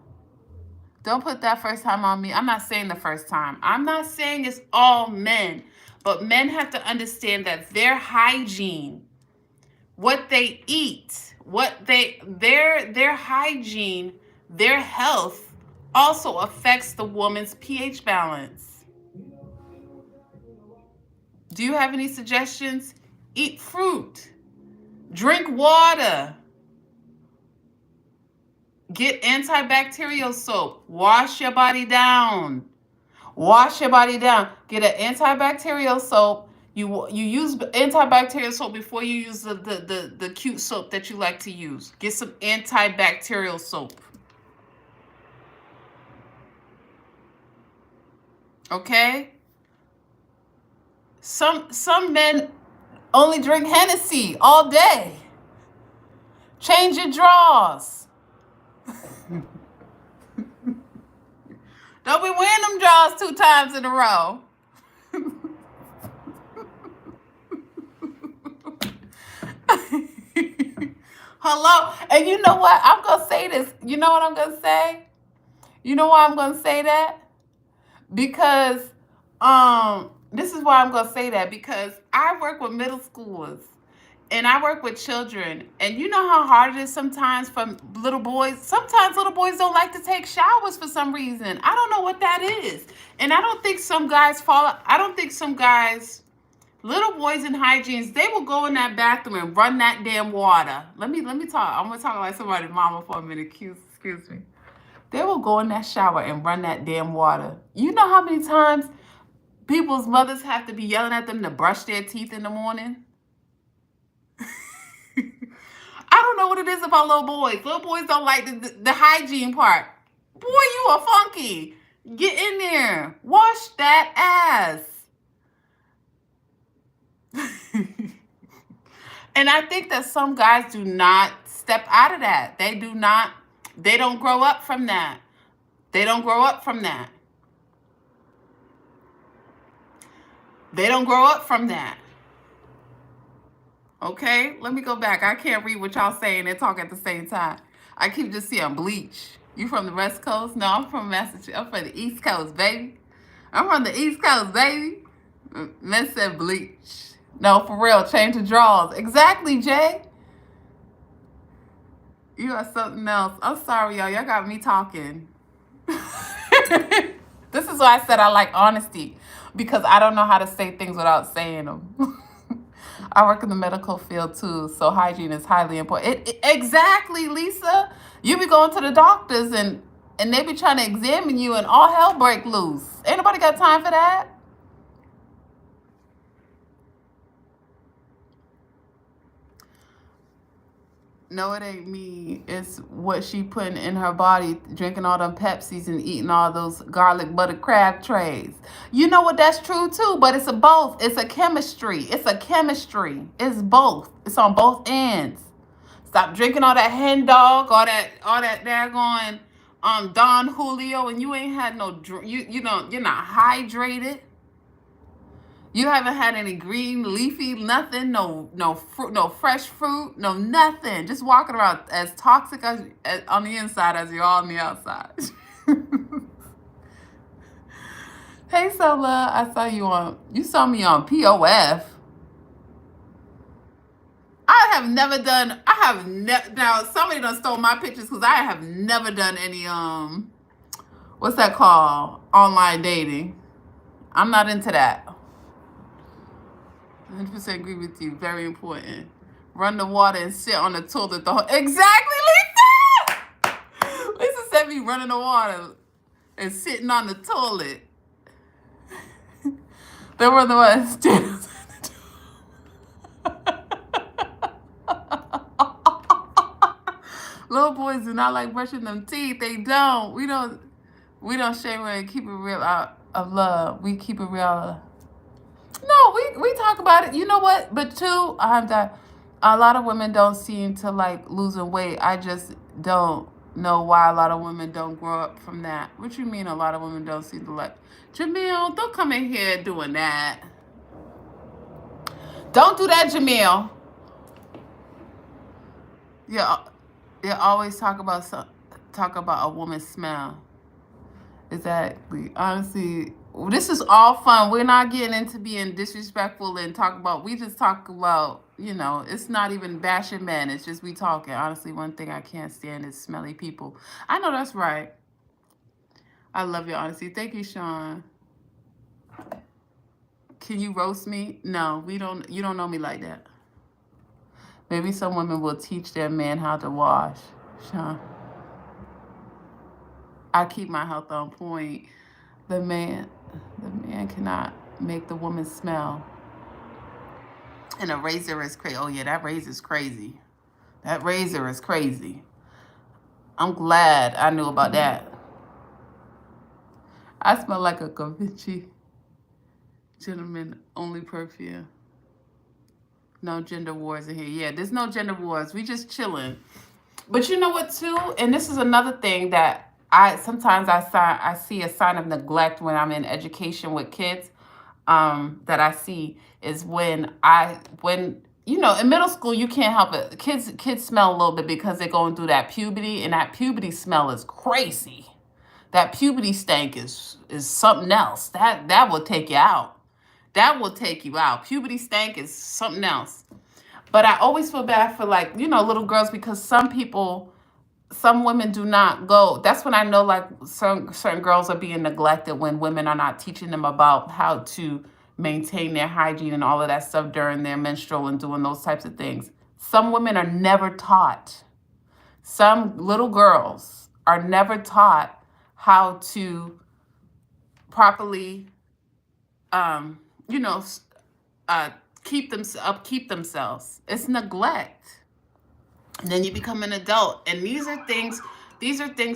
don't put that first time on me. I'm not saying the first time. I'm not saying it's all men, but men have to understand that their hygiene, what they eat, their hygiene, their health also affects the woman's pH balance. Do you have any suggestions? Eat fruit. Drink water. Get antibacterial soap. Wash your body down. Wash your body down. Get an antibacterial soap. You use antibacterial soap before you use the cute soap that you like to use. Get some antibacterial soap. Okay? Some men only drink Hennessy all day. Change your drawers. Don't be wearing them drawers 2 times in a row. Hello. And you know what? I'm going to say this. You know what I'm going to say? You know why I'm going to say that? Because this is why I'm going to say that. Because I work with middle schoolers. And I work with children, and you know how hard it is sometimes for little boys. Sometimes little boys don't like to take showers for some reason. I don't know what that is. And I don't think some guys little boys in hygienes, they will go in that bathroom and run that damn water. Let me talk. I'm going to talk like somebody's mama for a minute. Excuse me. They will go in that shower and run that damn water. You know how many times people's mothers have to be yelling at them to brush their teeth in the morning? I don't know what it is about little boys. Little boys don't like the hygiene part. Boy, you are funky. Get in there. Wash that ass. And I think that some guys do not step out of that. They don't grow up from that. They don't grow up from that. They don't grow up from that. Okay, let me go back. I can't read what y'all saying and talk at the same time. I keep just seeing bleach. You from the West Coast? No, I'm from Massachusetts. I'm from the East Coast, baby. I'm from the East Coast, baby. Men said bleach. No, for real, change the drawers. Exactly, Jay. You are something else. I'm sorry, y'all. Y'all got me talking. This is why I said I like honesty. Because I don't know how to say things without saying them. I work in the medical field too, so hygiene is highly important. Exactly, Lisa. You be going to the doctors and they be trying to examine you and all hell break loose. Ain't nobody got time for that. No, it ain't me. It's what she putting in her body, drinking all them Pepsis and eating all those garlic butter crab trays. You know what? That's true too, but it's a both. It's a chemistry. It's a chemistry. It's both. It's on both ends. Stop drinking all that hen dog, all that daggone Don Julio, and you ain't had no you're not hydrated. You haven't had any green leafy nothing, no fruit, no fresh fruit, no nothing. Just walking around as toxic as on the inside as you are on the outside. Hey Sola, I saw you saw me on POF. Now somebody done stole my pictures because I have never done any what's that called? Online dating. I'm not into that. 100% agree with you. Very important. Run the water and sit on the toilet exactly, Lisa! Lisa said me running the water and sitting on the toilet. They run the water and sit on the toilet. Little boys do not like brushing them teeth. They don't. We don't shame and keep it real out of love. We keep it real. No, we talk about it. You know what? But too, that a lot of women don't seem to like losing weight. I just don't know why a lot of women don't grow up from that. What you mean a lot of women don't seem to like? Jamil, don't come in here doing that. Don't do that, Jamil. Yeah, they always talk about a woman's smell. Exactly. Honestly, this is all fun. We're not getting into being disrespectful and talk about. We just talk about. It's not even bashing men. It's just we talking. Honestly, one thing I can't stand is smelly people. I know that's right. I love your honesty. Thank you, Sean. Can you roast me? No, we don't. You don't know me like that. Maybe some women will teach their man how to wash. Sean. I keep my health on point. The man cannot make the woman smell. And a razor is crazy. Oh yeah, that razor is crazy. That razor is crazy. I'm glad I knew about that. I smell like a Cavici gentleman only perfume. No gender wars in here. Yeah, there's no gender wars. We just chilling. But you know what too? And this is another thing that sometimes I see a sign of neglect when I'm in education with kids. That I see is when in middle school you can't help it. Kids smell a little bit because they're going through that puberty, and that puberty smell is crazy. That puberty stank is something else. That will take you out. That will take you out. Puberty stank is something else. But I always feel bad for little girls, because some women do not go. That's when I know like certain girls are being neglected, when women are not teaching them about how to maintain their hygiene and all of that stuff during their menstrual and doing those types of things. Some women are never taught. Some little girls are never taught how to properly, keep themselves. It's neglect. And then you become an adult, and these are things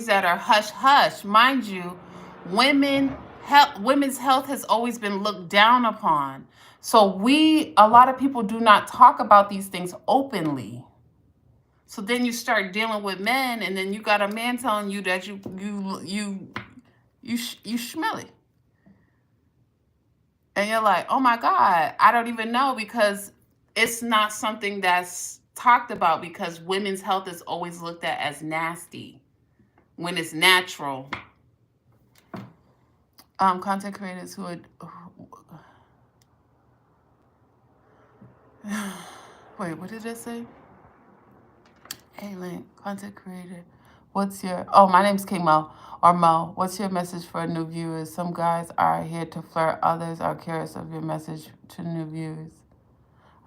that are hush hush. Mind you, women's health has always been looked down upon. So a lot of people do not talk about these things openly. So then you start dealing with men, and then you got a man telling you that you smelly. And you're like, oh my God, I don't even know, because it's not something that's talked about, because women's health is always looked at as nasty when it's natural. Content creators who would wait, what did it say? Hey, Link, content creator. My name's KingMo or Mo. What's your message for new viewers? Some guys are here to flirt. Others are curious of your message to new viewers.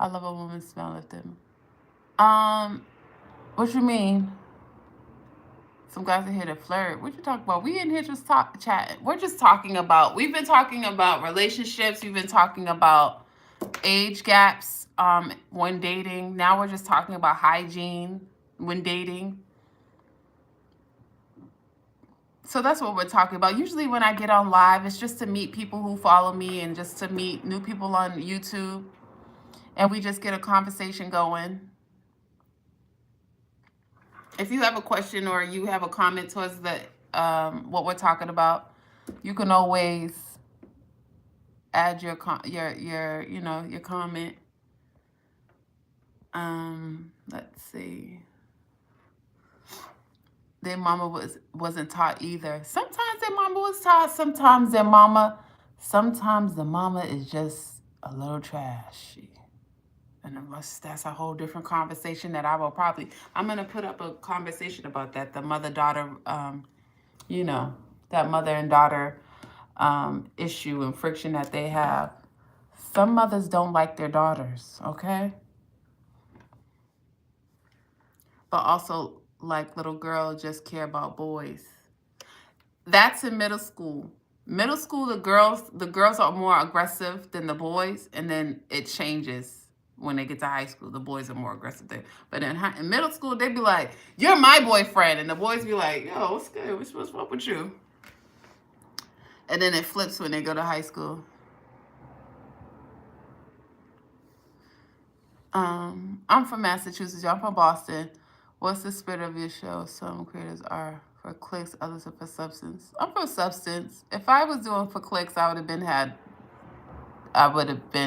I love a woman's smell of them. What you mean? Some guys are here to flirt. What you talking about? We in here just chatting. We've been talking about relationships. We've been talking about age gaps when dating. Now we're just talking about hygiene when dating. So that's what we're talking about. Usually when I get on live, it's just to meet people who follow me and just to meet new people on YouTube. And we just get a conversation going. If you have a question or you have a comment towards what we're talking about, you can always add your comment. Let's see. Their mama wasn't taught either. Sometimes their mama was taught. Sometimes the mama is just a little trashy. And that's a whole different conversation that I'm going to put up a conversation about that. The mother-daughter, that mother and daughter issue and friction that they have. Some mothers don't like their daughters, okay? But also, like little girls just care about boys. That's in middle school. Middle school, the girls are more aggressive than the boys, and then it changes when they get to high school. The boys are more aggressive there. But in middle school, they'd be like, "You're my boyfriend." And the boys be like, "Yo, what's good? What's up with you?" And then it flips when they go to high school. I'm from Massachusetts. Y'all from Boston. What's the spirit of your show? Some creators are for clicks, others are for substance. I'm for substance. If I was doing for clicks, I would have been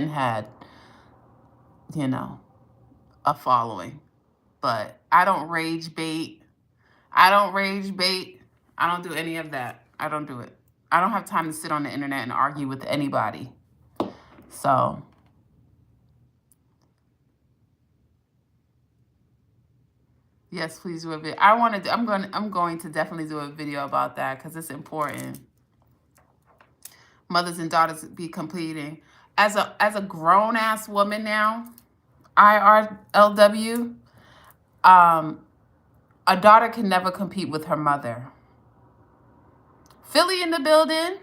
had, you know, a following. But I don't rage bait. I don't do any of that. I don't do it. I don't have time to sit on the internet and argue with anybody. So yes, please do a video. I'm going to definitely do a video about that because it's important. Mothers and daughters be competing. As a grown ass woman now, IRLW, a daughter can never compete with her mother. Philly in the building.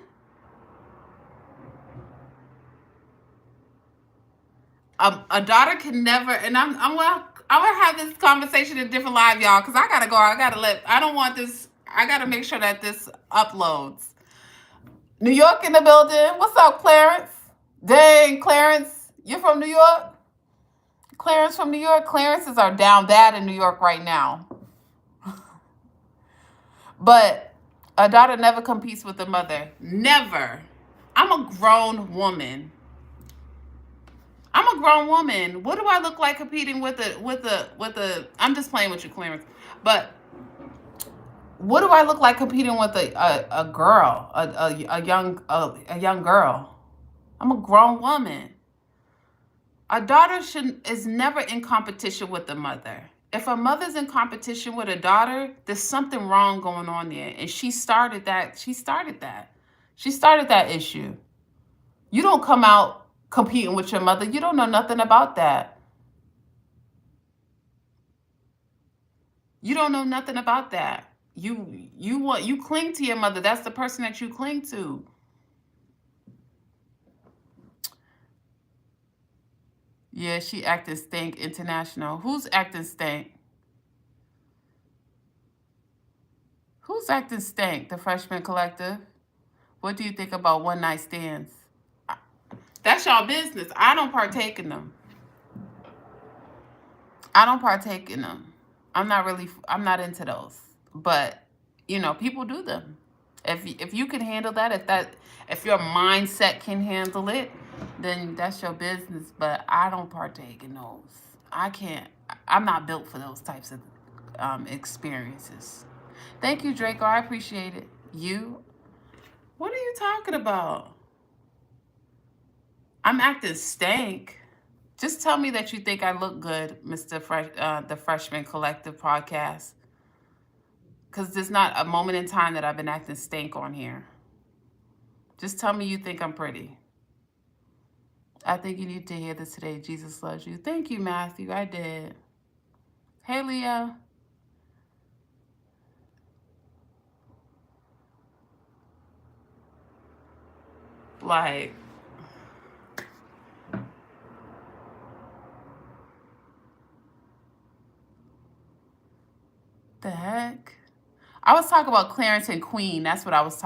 A daughter can never, and I'm gonna have this conversation in different live, y'all, because I gotta go. I don't want this. I gotta make sure that this uploads. New York in the building. What's up, Clarence? Dang, Clarence, you from New York? Clarence from New York. Clarences are down bad in New York right now. But a daughter never competes with the mother. Never. I'm a grown woman. What do I look like competing with the? I'm just playing with you, Clarence. But what do I look like competing with a girl, a young girl? I'm a grown woman. A daughter is never in competition with the mother. If a mother's in competition with a daughter, there's something wrong going on there. And she started that. She started that issue. You don't come out competing with your mother. You don't know nothing about that. You don't know nothing about that. You cling to your mother. That's the person that you cling to. Yeah, she acting stank international. Who's acting stank? Who's acting stank? The Freshman Collective. What do you think about one night stands? That's y'all business. I don't partake in them. I'm not into those. But, people do them. If you can handle that, if your mindset can handle it, then that's your business. But I don't partake in those. I can't. I'm not built for those types of experiences. Thank you, Draco. I appreciate it. You? What are you talking about? I'm acting stank. Just tell me that you think I look good, the Freshman Collective podcast. Because there's not a moment in time that I've been acting stank on here. Just tell me you think I'm pretty. I think you need to hear this today. Jesus loves you. Thank you, Matthew. I did. Hey, Leah. Like, the heck? I was talking about Clarence and Queen. That's what I was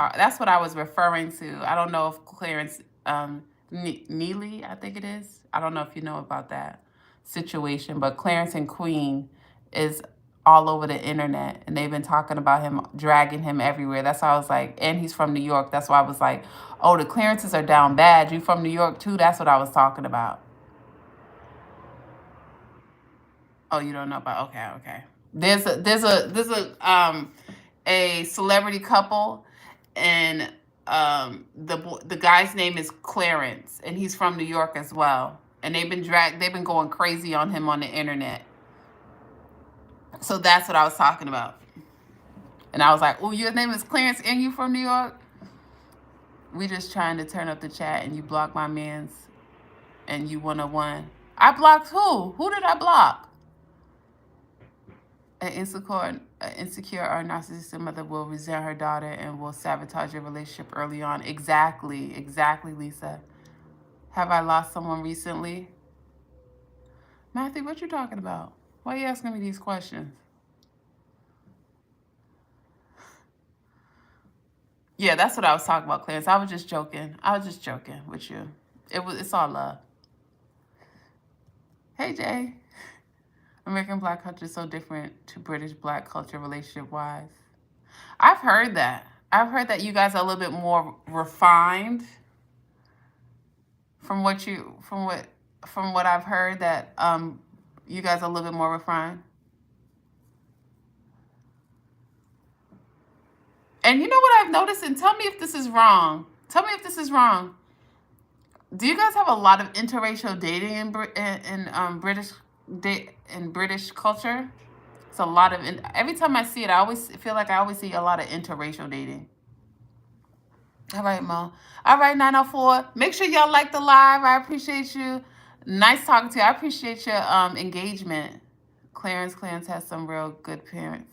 referring to. I don't know if Clarence Neely, I think it is. I don't know if you know about that situation, but Clarence and Queen is all over the internet, and they've been talking about him, dragging him everywhere. That's why I was like, and he's from New York. That's why I was like, oh, the Clarences are down bad. You from New York too? That's what I was talking about. Oh, you don't know about? Okay. There's a celebrity couple, and the guy's name is Clarence, and he's from New York as well. And they've been going crazy on him on the internet. So that's what I was talking about. And I was like, oh, your name is Clarence and you from New York? We just trying to turn up the chat, and you blocked my mans, and you 101. I blocked who? Who did I block? An insecure or narcissistic mother will resent her daughter and will sabotage your relationship early on. Exactly, Lisa. Have I lost someone recently? Matthew, what you talking about? Why are you asking me these questions? Yeah, that's what I was talking about, Clarence. I was just joking. I was just joking with you. It's all love. Hey, Jay. American Black culture is so different to British Black culture relationship-wise. I've heard that. I've heard that you guys are a little bit more refined. From what I've heard, that you guys are a little bit more refined. And you know what I've noticed, and tell me if this is wrong. Tell me if this is wrong. Do you guys have a lot of interracial dating in British culture? It's a lot of every time I see it, I always feel like I always see a lot of interracial dating. All right, Mo. All right, 904. Make sure y'all like the live. I appreciate you. Nice talking to you. I appreciate your engagement. Clarence has some real good parents.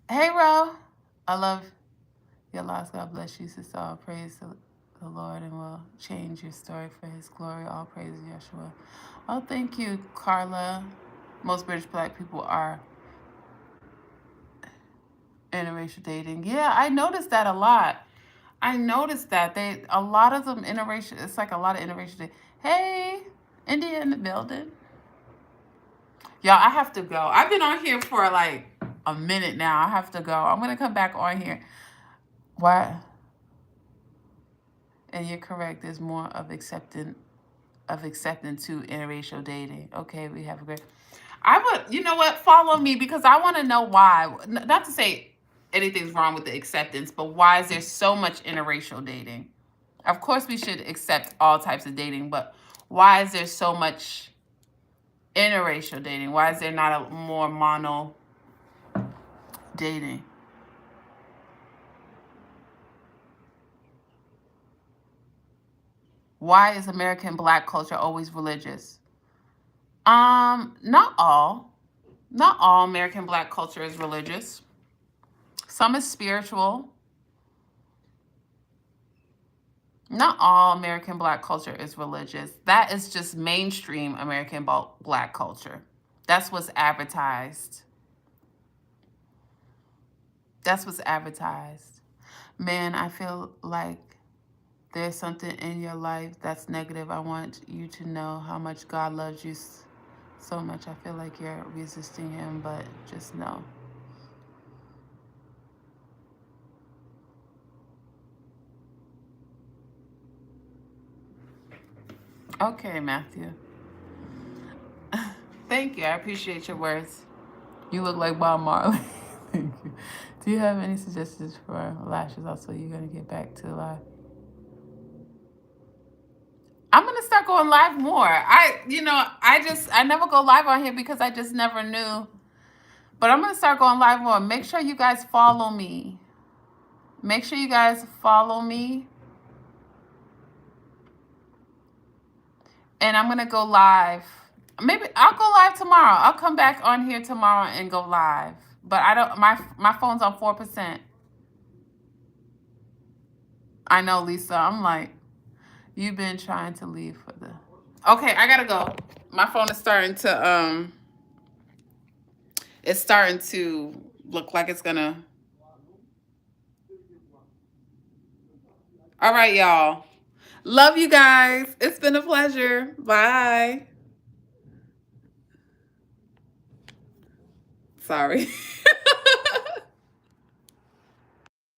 Hey, Ro. I love your loss. God bless you, sister. All praise to the Lord, and will change your story for his glory. All praise Yeshua. Oh, thank you, Carla. Most British Black people are interracial dating. Yeah, I noticed that a lot. I noticed that a lot of them interracial. It's like a lot of interracial dating. Hey, India in the building. Y'all, I have to go. I've been on here for like a minute now. I have to go. I'm gonna come back on here. What? And you're correct. There's more of acceptance to interracial dating. Okay, we have a great. I would, you know what? Follow me, because I want to know why. Not to say anything's wrong with the acceptance, but why is there so much interracial dating? Of course, we should accept all types of dating, but why is there so much interracial dating? Why is there not a more mono dating? Why is American Black culture always religious? Not all. Not all American Black culture is religious. Some is spiritual. Not all American Black culture is religious. That is just mainstream American Black culture. That's what's advertised. That's what's advertised. Man, I feel like there's something in your life that's negative. I want you to know how much God loves you so much. I feel like you're resisting him, but just know. Okay, Matthew. Thank you. I appreciate your words. You look like Bob Marley. Thank you. Do you have any suggestions for lashes? Also, you're going to get back to live. I'm going to start going live more. I never go live on here because I just never knew. But I'm going to start going live more. Make sure you guys follow me. Make sure you guys follow me. And I'm going to go live. Maybe I'll go live tomorrow. I'll come back on here tomorrow and go live. But I don't, my phone's on 4%. I know, Lisa. I'm like, you've been trying to leave for the... Okay, I gotta go. My phone is starting to look like it's gonna... All right, y'all. Love you guys. It's been a pleasure. Bye. Sorry.